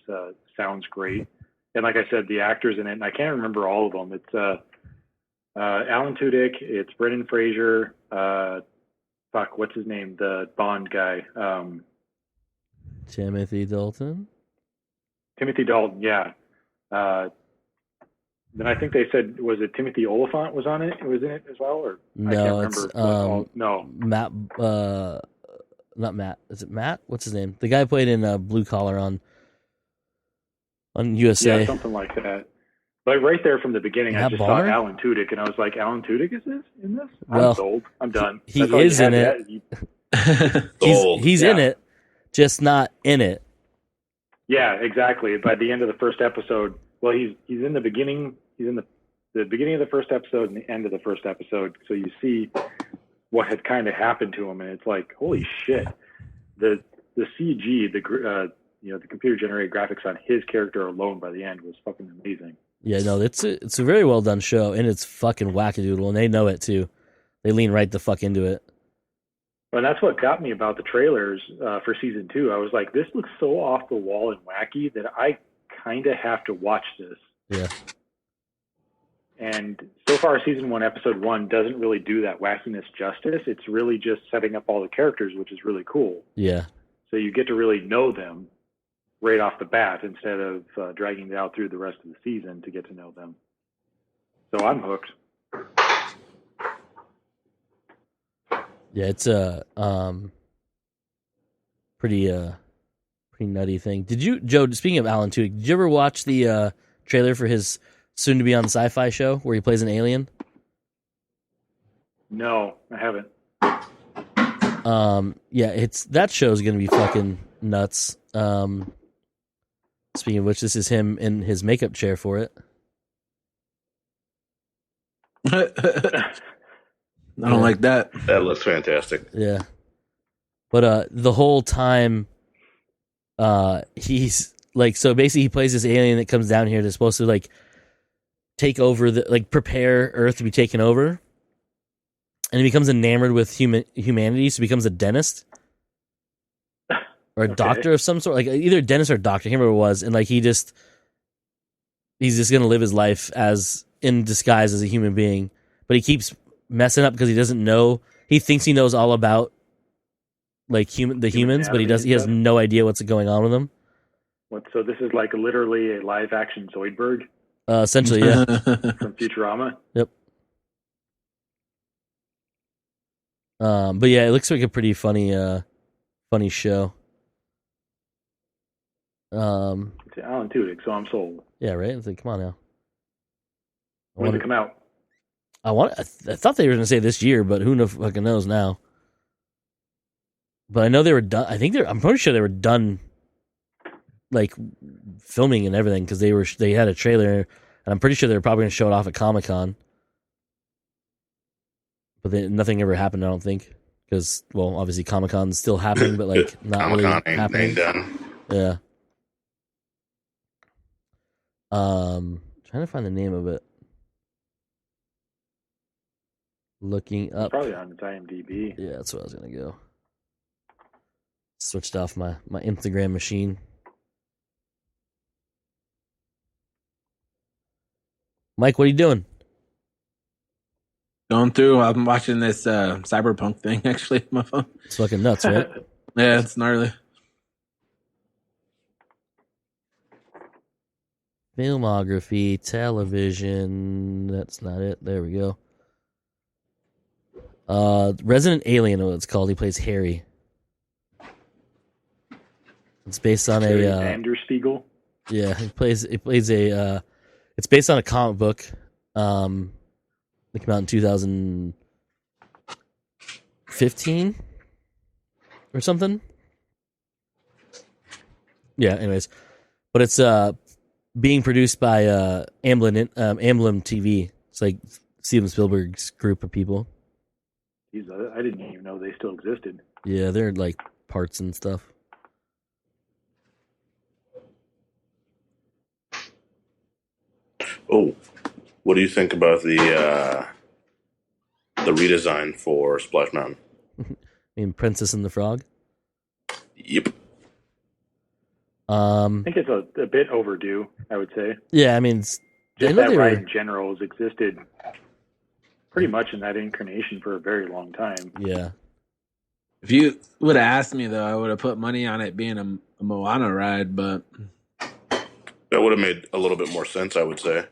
B: sounds great. And like I said, the actors in it, and I can't remember all of them. It's Alan Tudyk. It's Brendan Fraser. What's his name? The Bond guy.
A: Timothy Dalton.
B: Timothy Dalton. Yeah. Then I think they said, was it Timothy Oliphant was on it? It was in it as well, or
A: no,
B: I can't remember. No,
A: Matt. Not Matt. Is it Matt? What's his name? The guy who played in Blue Collar on USA.
B: Yeah, something like that. But right there from the beginning, I just saw Alan Tudyk, and I was like, Alan Tudyk is in this? I'm sold. I'm done.
A: He is in it. He's in it, just not in it.
B: Yeah, exactly. By the end of the first episode, well, he's in the beginning. He's in the beginning of the first episode and the end of the first episode. So you see what had kind of happened to him, and it's like, holy shit! The CG, the computer generated graphics on his character alone by the end was fucking amazing.
A: Yeah, no, it's a very well done show, and it's fucking wackadoodle, and they know it too. They lean right the fuck into it.
B: Well, that's what got me about the trailers for season 2. I was like, this looks so off the wall and wacky that I kind of have to watch this.
A: Yeah.
B: And so far, season 1, episode 1 doesn't really do that wackiness justice. It's really just setting up all the characters, which is really cool.
A: Yeah.
B: So you get to really know them right off the bat instead of dragging it out through the rest of the season to get to know them. So I'm hooked.
A: Yeah, it's a pretty nutty thing. Did you, Joe? Speaking of Alan Tudyk, did you ever watch the trailer for his soon-to-be on Sci-Fi show where he plays an alien?
B: No, I haven't.
A: Yeah, that show's gonna be fucking nuts. Speaking of which, this is him in his makeup chair for it.
C: I don't like that.
D: That looks fantastic.
A: Yeah. But the whole time he's like, so basically he plays this alien that comes down here that's supposed to like take over prepare Earth to be taken over. And he becomes enamored with humanity, so he becomes a dentist. Or a doctor of some sort. Like either a dentist or a doctor, I can't remember what it was. And like he's just gonna live his life as in disguise as a human being. But he keeps messing up because he doesn't know. He thinks he knows all about like humans, but he has no idea what's going on with them.
B: So this is like literally a live action Zoidberg?
A: Essentially, yeah.
B: From Futurama?
A: Yep. But yeah, it looks like a pretty funny show.
B: It's Alan Tudyk, so I'm sold.
A: Yeah, right? It's like, come on now.
B: When did it come out?
A: I thought they were going to say this year, but who fucking knows now. But I know they were done. I'm pretty sure they were done, like filming and everything, because they had a trailer, and I'm pretty sure they were probably going to show it off at Comic-Con. But nothing ever happened, I don't think, because obviously Comic-Con's still happening, but like not
D: Comic-Con
A: really happening.
D: Ain't done.
A: Yeah. Trying to find the name of it. Looking up.
B: It's probably on its IMDb.
A: Yeah, that's where I was gonna go. Switched off my Instagram machine. Mike, what are you doing?
C: Going through. I'm watching this cyberpunk thing actually on my phone.
A: It's fucking nuts, right?
C: Yeah, it's gnarly.
A: Filmography, television. That's not it. There we go. Resident Alien, what it's called. He plays Harry. It's based on
B: Vanderspiegel.
A: Yeah, he plays a. It's based on a comic book. It came out in 2015 or something. Yeah. Anyways, but it's being produced by Amblin TV. It's like Steven Spielberg's group of people.
B: I didn't even know they still existed.
A: Yeah, they're like parts and stuff.
D: Oh, what do you think about the redesign for Splash Mountain?
A: I mean, Princess and the Frog.
D: Yep.
B: I think it's a bit overdue, I would say.
A: Yeah, I mean,
B: just that ride in general has existed pretty much in that incarnation for a very long time.
A: Yeah.
C: If you would have asked me, though, I would have put money on it being a Moana ride, but
D: that would have made a little bit more sense, I would say.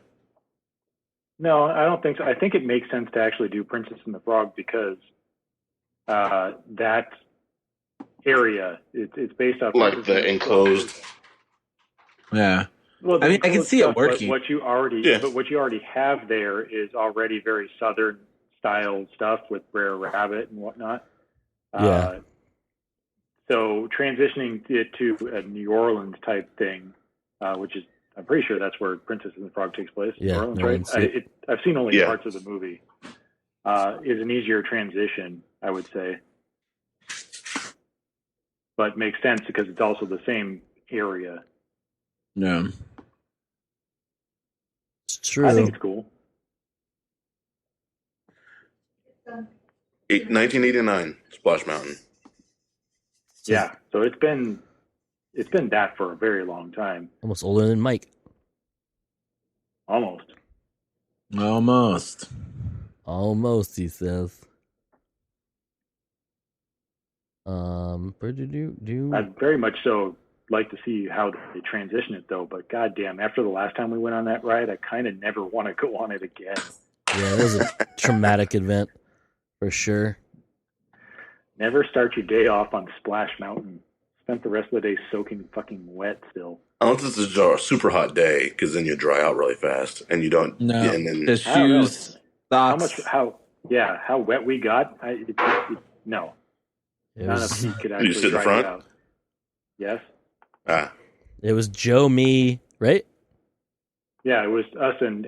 B: No, I don't think so. I think it makes sense to actually do Princess and the Frog because that area it's based off
D: like the enclosed.
C: Yeah.
B: Well,
C: I mean, I can see it working.
B: But what you already have there is already very Southern style stuff with Brer Rabbit and whatnot.
A: Yeah.
B: So transitioning it to a New Orleans type thing, which is, I'm pretty sure that's where Princess and the Frog takes place.
A: Yeah,
B: New Orleans, right? I've seen only parts of the movie. Is an easier transition, I would say. But makes sense because it's also the same area.
C: Yeah.
A: It's true.
B: I think it's cool.
D: 1989, Splash Mountain.
B: Yeah, so it's been that for a very long time.
A: Almost older than Mike.
B: Almost,
A: he says.
B: I'd very much so like to see how they transition it, though. But goddamn, after the last time we went on that ride, I kind of never want to go on it again.
A: Yeah, it was a traumatic event for sure.
B: Never start your day off on Splash Mountain. Spent the rest of the day soaking fucking wet still.
D: Unless it's a super hot day, because then you dry out really fast, and you don't.
C: No,
D: and then,
C: the shoes, socks.
B: How wet we got? No. None of you could actually
D: sit in the
B: dry
D: front?
B: it out. Yes.
A: It was Joe, me, right?
B: Yeah, it was us and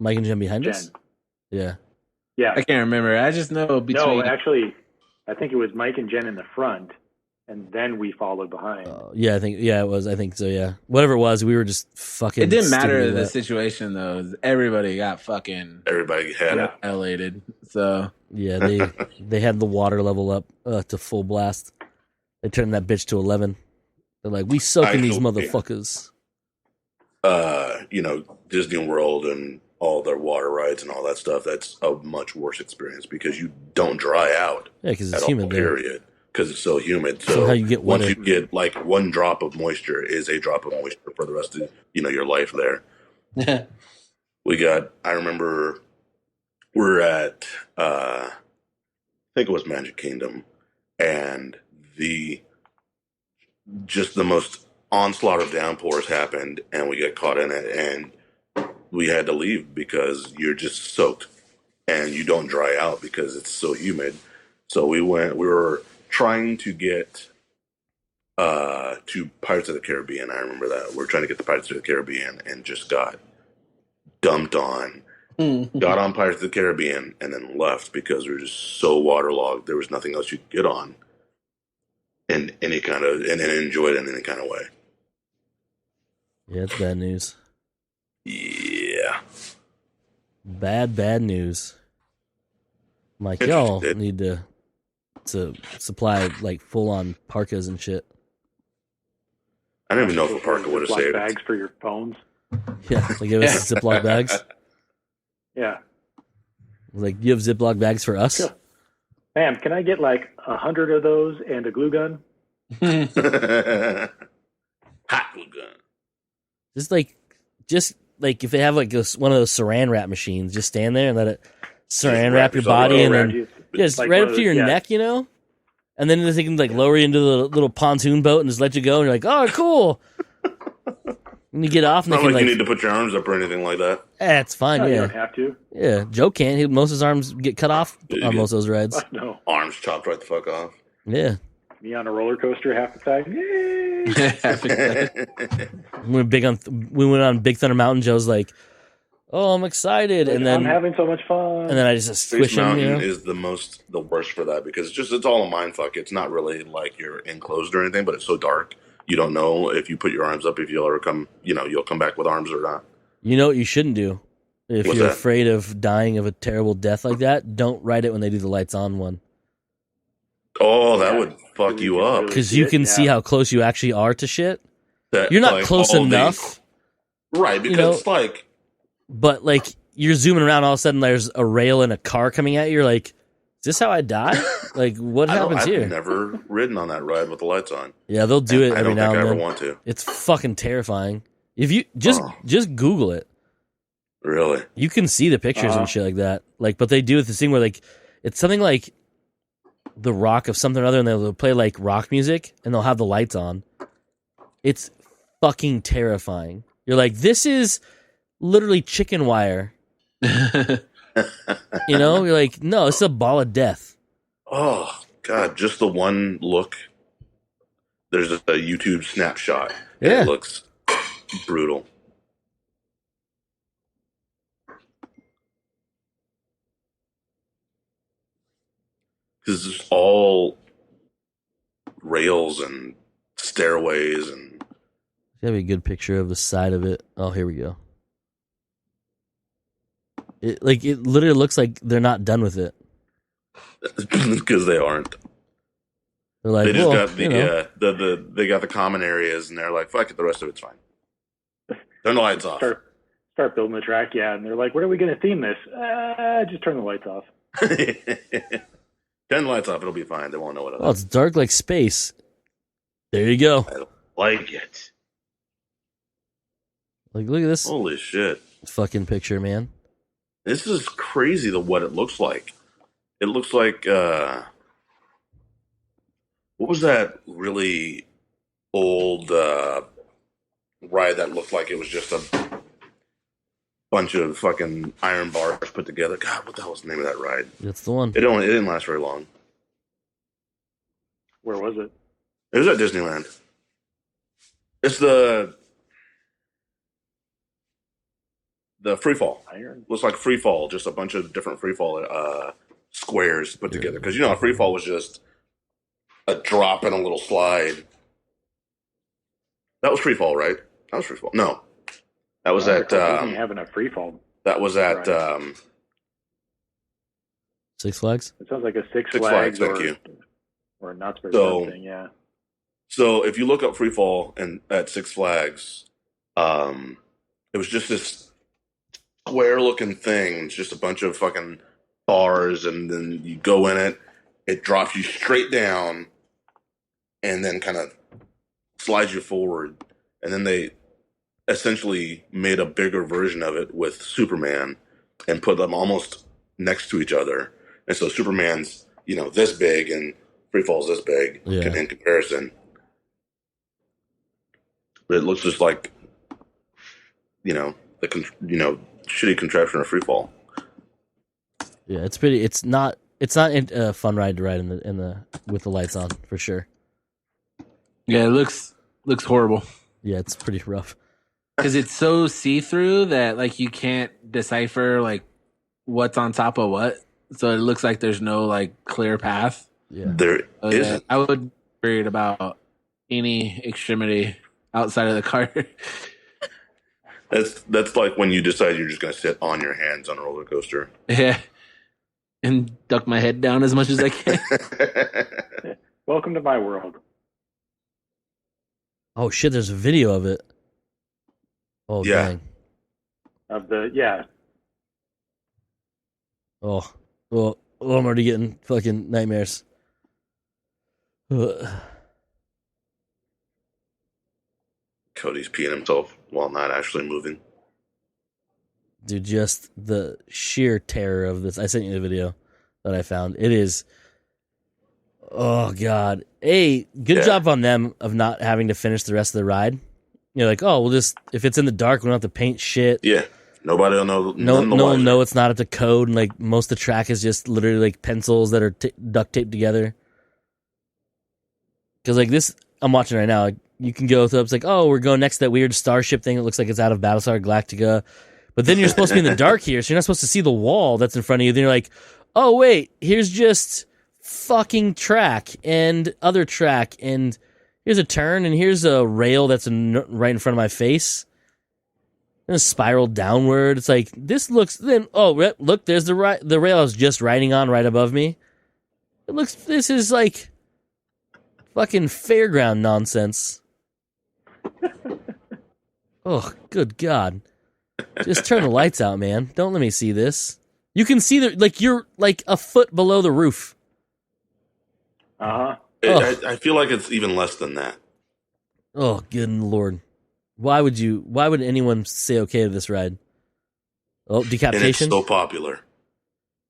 A: Mike and Jen behind us.
B: Yeah.
C: I can't remember. I just know between.
B: No, actually, I think it was Mike and Jen in the front, and then we followed behind.
A: It was. I think so. Yeah, whatever it was, we were just fucking.
C: It didn't matter the
A: wet.
C: situation though. Everybody got fucking.
D: Everybody had it.
C: Elated. So
A: yeah, they had the water level up to full blast. They turned that bitch to 11. They're like, we soaking these motherfuckers.
D: Disney World and all their water rides and all that stuff, that's a much worse experience because you don't dry out.
A: Yeah, because it's humid there.
D: Period. Because it's so humid.
A: So how you get
D: once you get like one drop of moisture is a drop of moisture for the rest of your life there. I remember we're at I think it was Magic Kingdom, and the most onslaught of downpours happened, and we got caught in it, and we had to leave because you're just soaked and you don't dry out because it's so humid. So we were trying to get to Pirates of the Caribbean. I remember that. We were trying to get to Pirates of the Caribbean and just got dumped on. Got on Pirates of the Caribbean and then left because we were just so waterlogged. There was nothing else you could get on in any kind of, and enjoy it in any kind of way.
A: Yeah, it's bad news.
D: Yeah.
A: Bad news. Like, y'all need to supply like full on parkas and shit.
D: I don't even know if a parka would have saved
B: bags for your phones.
A: Yeah, like give us Ziploc bags.
B: Yeah.
A: Like, you have Ziploc bags for us?
B: Sure. Ma'am, can I get like 100 of those and a glue gun?
D: Hot glue gun.
A: Just like if they have like one of those saran wrap machines, just stand there and let it saran wrap your body and then just like right up to your neck, and then they can like lower you into the little pontoon boat and just let you go, and you're like, oh, cool. And you get off, and
D: not
A: they can
D: like you need to put your arms up or anything like that.
A: It's fine.
B: No,
A: yeah,
B: you don't have to.
A: Yeah, Joe can't. Most of his arms get cut off on most of those rides.
B: No,
D: arms chopped right the fuck off.
A: Yeah.
B: Me on a roller coaster half the time. Yay!
A: We went on Big Thunder Mountain. Joe's like, oh, I'm excited,
B: Like,
A: and then
B: I'm having so much fun.
A: And then I just squish
D: Space
A: them.
D: Mountain is the worst for that because it's all a mindfuck. It's not really like you're enclosed or anything, but it's so dark. You don't know if you put your arms up if you'll ever come. You'll come back with arms or not.
A: You know what you shouldn't do if
D: What's
A: you're
D: that?
A: afraid of dying of a terrible death like that. Don't ride it when they do the lights on one.
D: Oh, that would fuck you up
A: because you can see how close you actually are to shit.
D: That,
A: You're not
D: like,
A: close enough,
D: right? Because it's like,
A: but like you're zooming around, all of a sudden there's a rail and a car coming at you. You're like, is this how I die? Like, what happens here?
D: I've never ridden on that ride with the lights on.
A: Yeah, they'll do it every now and then. I
D: ever want to.
A: It's fucking terrifying. If you just Google it,
D: really,
A: you can see the pictures and shit like that. Like, but they do it this thing where like it's something like the rock of something or other, and they'll play like rock music, and they'll have the lights on. It's fucking terrifying. You're like, this is literally chicken wire. You're like, no, it's a ball of death.
D: Oh God, just the one look. There's a YouTube snapshot.
A: Yeah,
D: it looks brutal. Because it's all rails and stairways and.
A: Have a good picture of the side of it. Oh, here we go. It literally looks like they're not done with it.
D: Because they aren't.
A: They're like,
D: they just got they got the common areas, and they're like, fuck it, the rest of it's fine. Turn the lights off.
B: Start building the track, yeah, and they're like, what are we going to theme this? Just turn the lights off.
D: Turn the lights off, it'll be fine. They won't know what it is.
A: Oh, it's dark like space. There you go.
D: I don't like it.
A: Like, look at this.
D: Holy shit.
A: Fucking picture, man.
D: This is crazy what it looks like. It looks like, what was that really old ride that looked like it was just a bunch of fucking iron bars put together? God, what the hell was the name of that ride?
A: That's the one.
D: It didn't last very long.
B: Where was it?
D: It was at Disneyland. It's the free fall.
B: Iron?
D: Looks like free fall, just a bunch of different free fall squares put together. Because a free fall was just a drop and a little slide. That was free fall, right? That was free fall. No, that was at
B: having a free fall.
D: That was at
A: Six Flags.
B: It sounds like a Six
D: Flags.
B: Thank
D: you.
B: Or a Knott's Berry thing. Yeah.
D: So if you look up free fall and at Six Flags, it was just this square-looking thing. It's just a bunch of fucking bars, and then you go in it. It drops you straight down, and then kind of slides you forward. And then they essentially made a bigger version of it with Superman and put them almost next to each other. And so Superman's, this big, and Freefall's this big in comparison. But it looks just like, shitty contraption of Freefall.
A: Yeah, it's pretty. It's not a fun ride to ride in the with the lights on for sure.
C: Yeah, it looks horrible.
A: Yeah, it's pretty rough
C: because it's so see through that like you can't decipher like what's on top of what. So it looks like there's no like clear path.
A: Yeah,
D: there isn't.
C: I would be worried about any extremity outside of the car.
D: That's like when you decide you're just going to sit on your hands on a roller coaster.
C: Yeah. And duck my head down as much as I can.
B: Welcome to my world.
A: Oh shit! There's a video of it. Oh
D: yeah.
A: Dang.
B: Of the
A: Oh, I'm already getting fucking nightmares.
D: Cody's peeing himself while not actually moving.
A: Dude, just the sheer terror of this. I sent you the video that I found. It is. Oh God! Good job on them of not having to finish the rest of the ride. You're like, oh, we'll just if it's in the dark, we don't have to paint shit.
D: Yeah, nobody will know.
A: No one will know it's not up to code, and like most of the track is just literally like pencils that are duct taped together. Because like this, I'm watching right now. Like, you can go through. It's like, oh, we're going next to that weird starship thing. It looks like it's out of Battlestar Galactica. But then you're supposed to be in the dark here, so you're not supposed to see the wall that's in front of you. Then you're like, oh, wait, here's just fucking track and other track, and here's a turn, and here's a rail that's right in front of my face. And a spiral downward. It's like, this looks... Then look, there's the rail I was just riding on right above me. This is like fucking fairground nonsense. Oh, good God. Just turn the lights out, man. Don't let me see this. You can see you're like a foot below the roof.
B: Uh-huh.
D: I feel like it's even less than that.
A: Oh, good Lord. Why would anyone say okay to this ride? Oh, decapitation?
D: And it's so popular.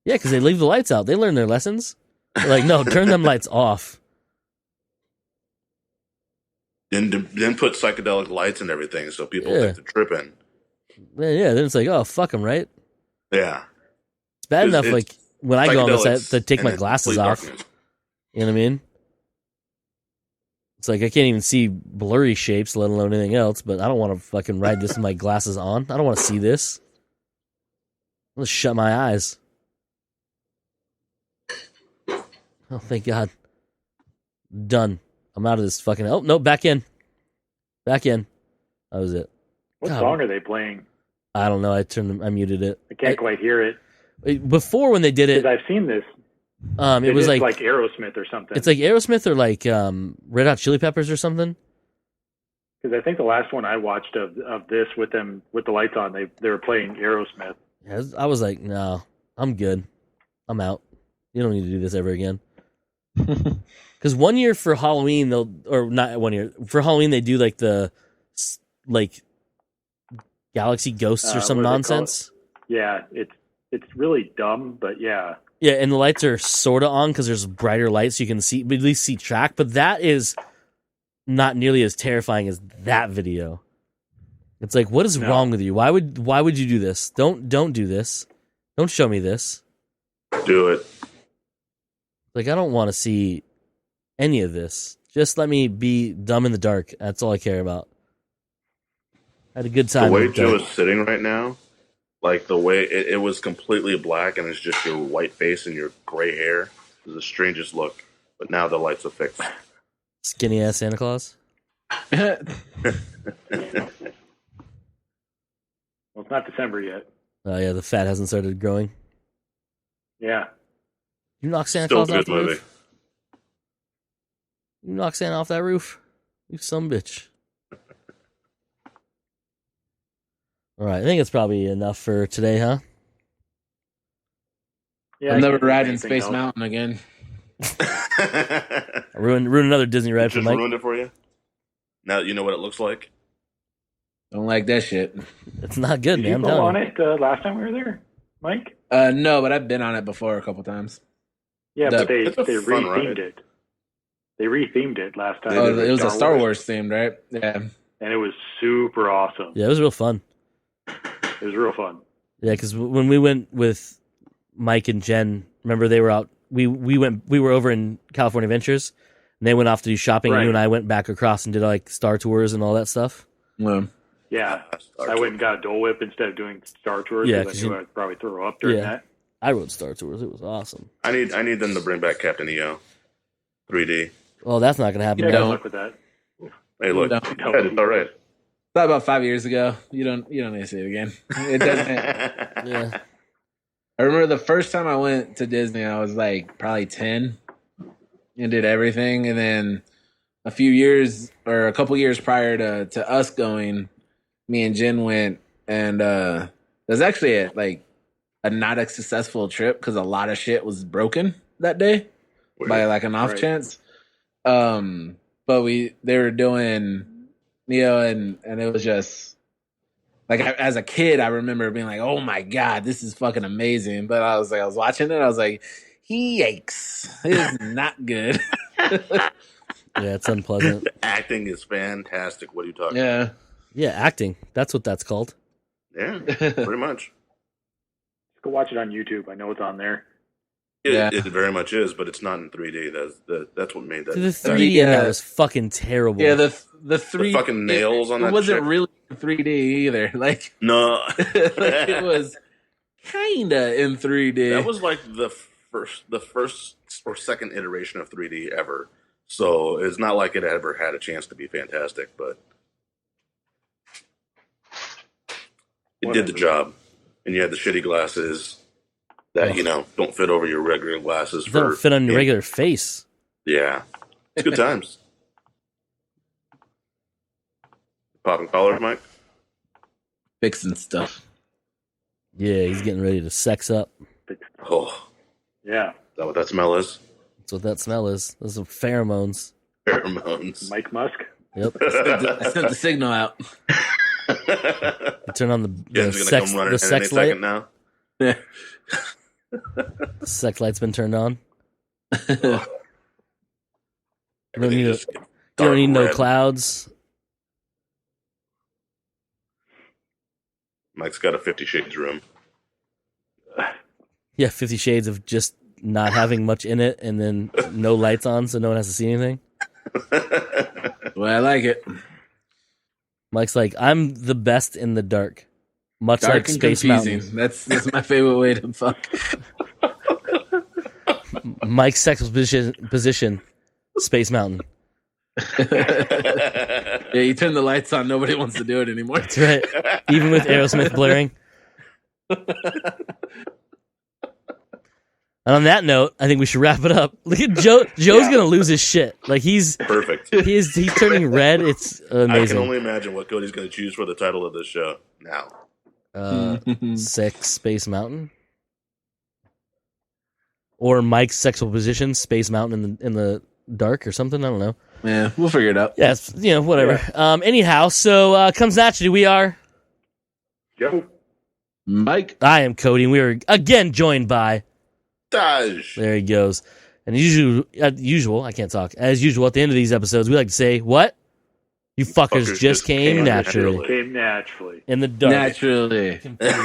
A: Yeah, because they leave the lights out. They learn their lessons. They're like, no, turn them lights off.
D: Then put psychedelic lights and everything so people think they're tripping.
A: Yeah, then it's like, oh, fuck them, right?
D: Yeah.
A: It's bad enough, like, when I go on this, I have to take my glasses off.
D: Darkness.
A: You know what I mean? It's like, I can't even see blurry shapes, let alone anything else, but I don't want to fucking ride this with my glasses on. I don't want to see this. Let's shut my eyes. Oh, thank God. Done. I'm out of this fucking... Oh, no, back in. Back in. That was it.
B: What song are they playing?
A: I don't know. I muted it.
B: I can't quite hear it.
A: Before, when they did it...
B: Because I've seen this.
A: It was like
B: Aerosmith or something.
A: It's like Aerosmith or like Red Hot Chili Peppers or something.
B: Because I think the last one I watched of this with the lights on, they were playing Aerosmith.
A: Yeah, I was like, no, I'm good. I'm out. You don't need to do this ever again. Because one year for Halloween, for Halloween they do like the Galaxy Ghosts or some nonsense.
B: Yeah, it's really dumb, but yeah.
A: Yeah, and the lights are sort of on because there's brighter lights, so you can at least see track. But that is not nearly as terrifying as that video. It's like, what is wrong with you? Why would you do this? Don't do this. Don't show me this.
D: Do it.
A: Like, I don't want to see any of this. Just let me be dumb in the dark. That's all I care about. I had a good time.
D: The way Joe is sitting right now, like the way it was completely black and it's just your white face and your gray hair is the strangest look. But now the lights are fixed.
A: Skinny ass Santa Claus.
B: Well, it's not December yet.
A: Oh yeah, the fat hasn't started growing.
B: Yeah.
A: You knock Santa
D: Still
A: Claus off the
D: movie.
A: roof? You knock Santa off that roof? You some bitch. All right, I think it's probably enough for today, huh?
C: Yeah, I'll never ride in Space Mountain again.
A: ruin another Disney ride for Mike.
D: Ruined it for you? Now you know what it looks like?
C: Don't like that shit.
A: It's not good,
B: Did
A: man.
B: you go on it last time we were there, Mike?
C: No, but I've been on it before a couple times.
B: Yeah, but they rethemed it. They rethemed it last time.
C: Oh, it was a Star Wars themed, right? Yeah.
B: And it was super awesome.
A: Yeah, it was real fun.
B: It was real fun.
A: Yeah, because when we went with Mike and Jen, remember they were out. We were over in California Adventures, and they went off to do shopping.
B: Right.
A: And you and I went back across and did like Star Tours and all that stuff.
B: Yeah, I went and got a Dole Whip instead of doing Star Tours.
A: Yeah,
B: because I knew I'd probably throw up during that.
A: I rode Star Tours. It was awesome.
D: I need them to bring back Captain EO, 3D.
A: Well, that's not going to happen.
B: Yeah, good luck with that.
D: Hey, look, it's all right.
C: That about 5 years ago. You don't need to see it again. It doesn't.
A: Yeah.
C: I remember the first time I went to Disney, I was like probably 10 and did everything. And then a couple years prior to us going, me and Jen went, and it was actually a not a successful trip because a lot of shit was broken that day by like an off chance. But they were doing Neo and it was just like, as a kid, I remember being like, oh my God, this is fucking amazing. But I was watching it, I was like, yikes, this is not good.
A: Yeah, it's unpleasant.
D: The acting is fantastic. What are you talking
C: about?
A: Yeah, acting. That's what that's called.
D: Yeah, pretty much.
B: Go watch it on YouTube. I know it's on there.
D: It very much is, but it's not in 3D. That's what made that.
A: The 3D in that was fucking terrible.
C: Yeah, the the
D: fucking nails on that.
C: It wasn't
D: chick.
C: really 3D either. Like
D: No,
C: like it was kinda in 3D.
D: that was like the first or second iteration of 3D ever. So it's not like it ever had a chance to be fantastic, but it did the job. And you had the shitty glasses that don't fit over your regular glasses.
A: Don't fit on your regular face.
D: Yeah, it's good times. Popping collars, Mike.
C: Fixing stuff.
A: Yeah, he's getting ready to sex up.
D: Oh,
B: yeah.
D: Is that what that smell is?
A: That's what that smell is. Those are pheromones.
D: Pheromones.
B: Mike Musk.
A: Yep.
C: I sent the signal out.
A: You turn on the sex
D: any
A: light.
D: second now.
C: Yeah.
A: The sex light's been turned on. You don't need no clouds.
D: Mike's got a 50 Shades room.
A: Yeah, 50 Shades of just not having much in it and then no lights on so no one has to see anything.
C: Well, I like it.
A: Mike's like, I'm the best in the dark. Much
C: Dark
A: like
C: and
A: Space
C: confusing.
A: Mountain.
C: That's my favorite way to fuck.
A: Mike's sexual position, Space Mountain.
C: Yeah, you turn the lights on, nobody wants to do it anymore.
A: That's right. Even with Aerosmith blaring. And on that note, I think we should wrap it up. Look at Joe. Joe's gonna lose his shit. Like he's
D: perfect.
A: He's turning red. It's amazing.
D: I can only imagine what Cody's going to choose for the title of this show now.
A: Sex Space Mountain, or Mike's sexual position, Space Mountain in the dark, or something. I don't know.
C: Yeah, we'll figure it out.
A: Yes, whatever. Yeah. Anyhow, so comes naturally. We are
B: Joe,
C: Mike.
A: I am Cody, and we are again joined by
D: Taj.
A: There he goes. And usual, I can't talk. As usual, at the end of these episodes, we like to say, "What? You fuckers just came naturally."
B: Came naturally
A: in the dark.
C: Naturally.
A: Confused.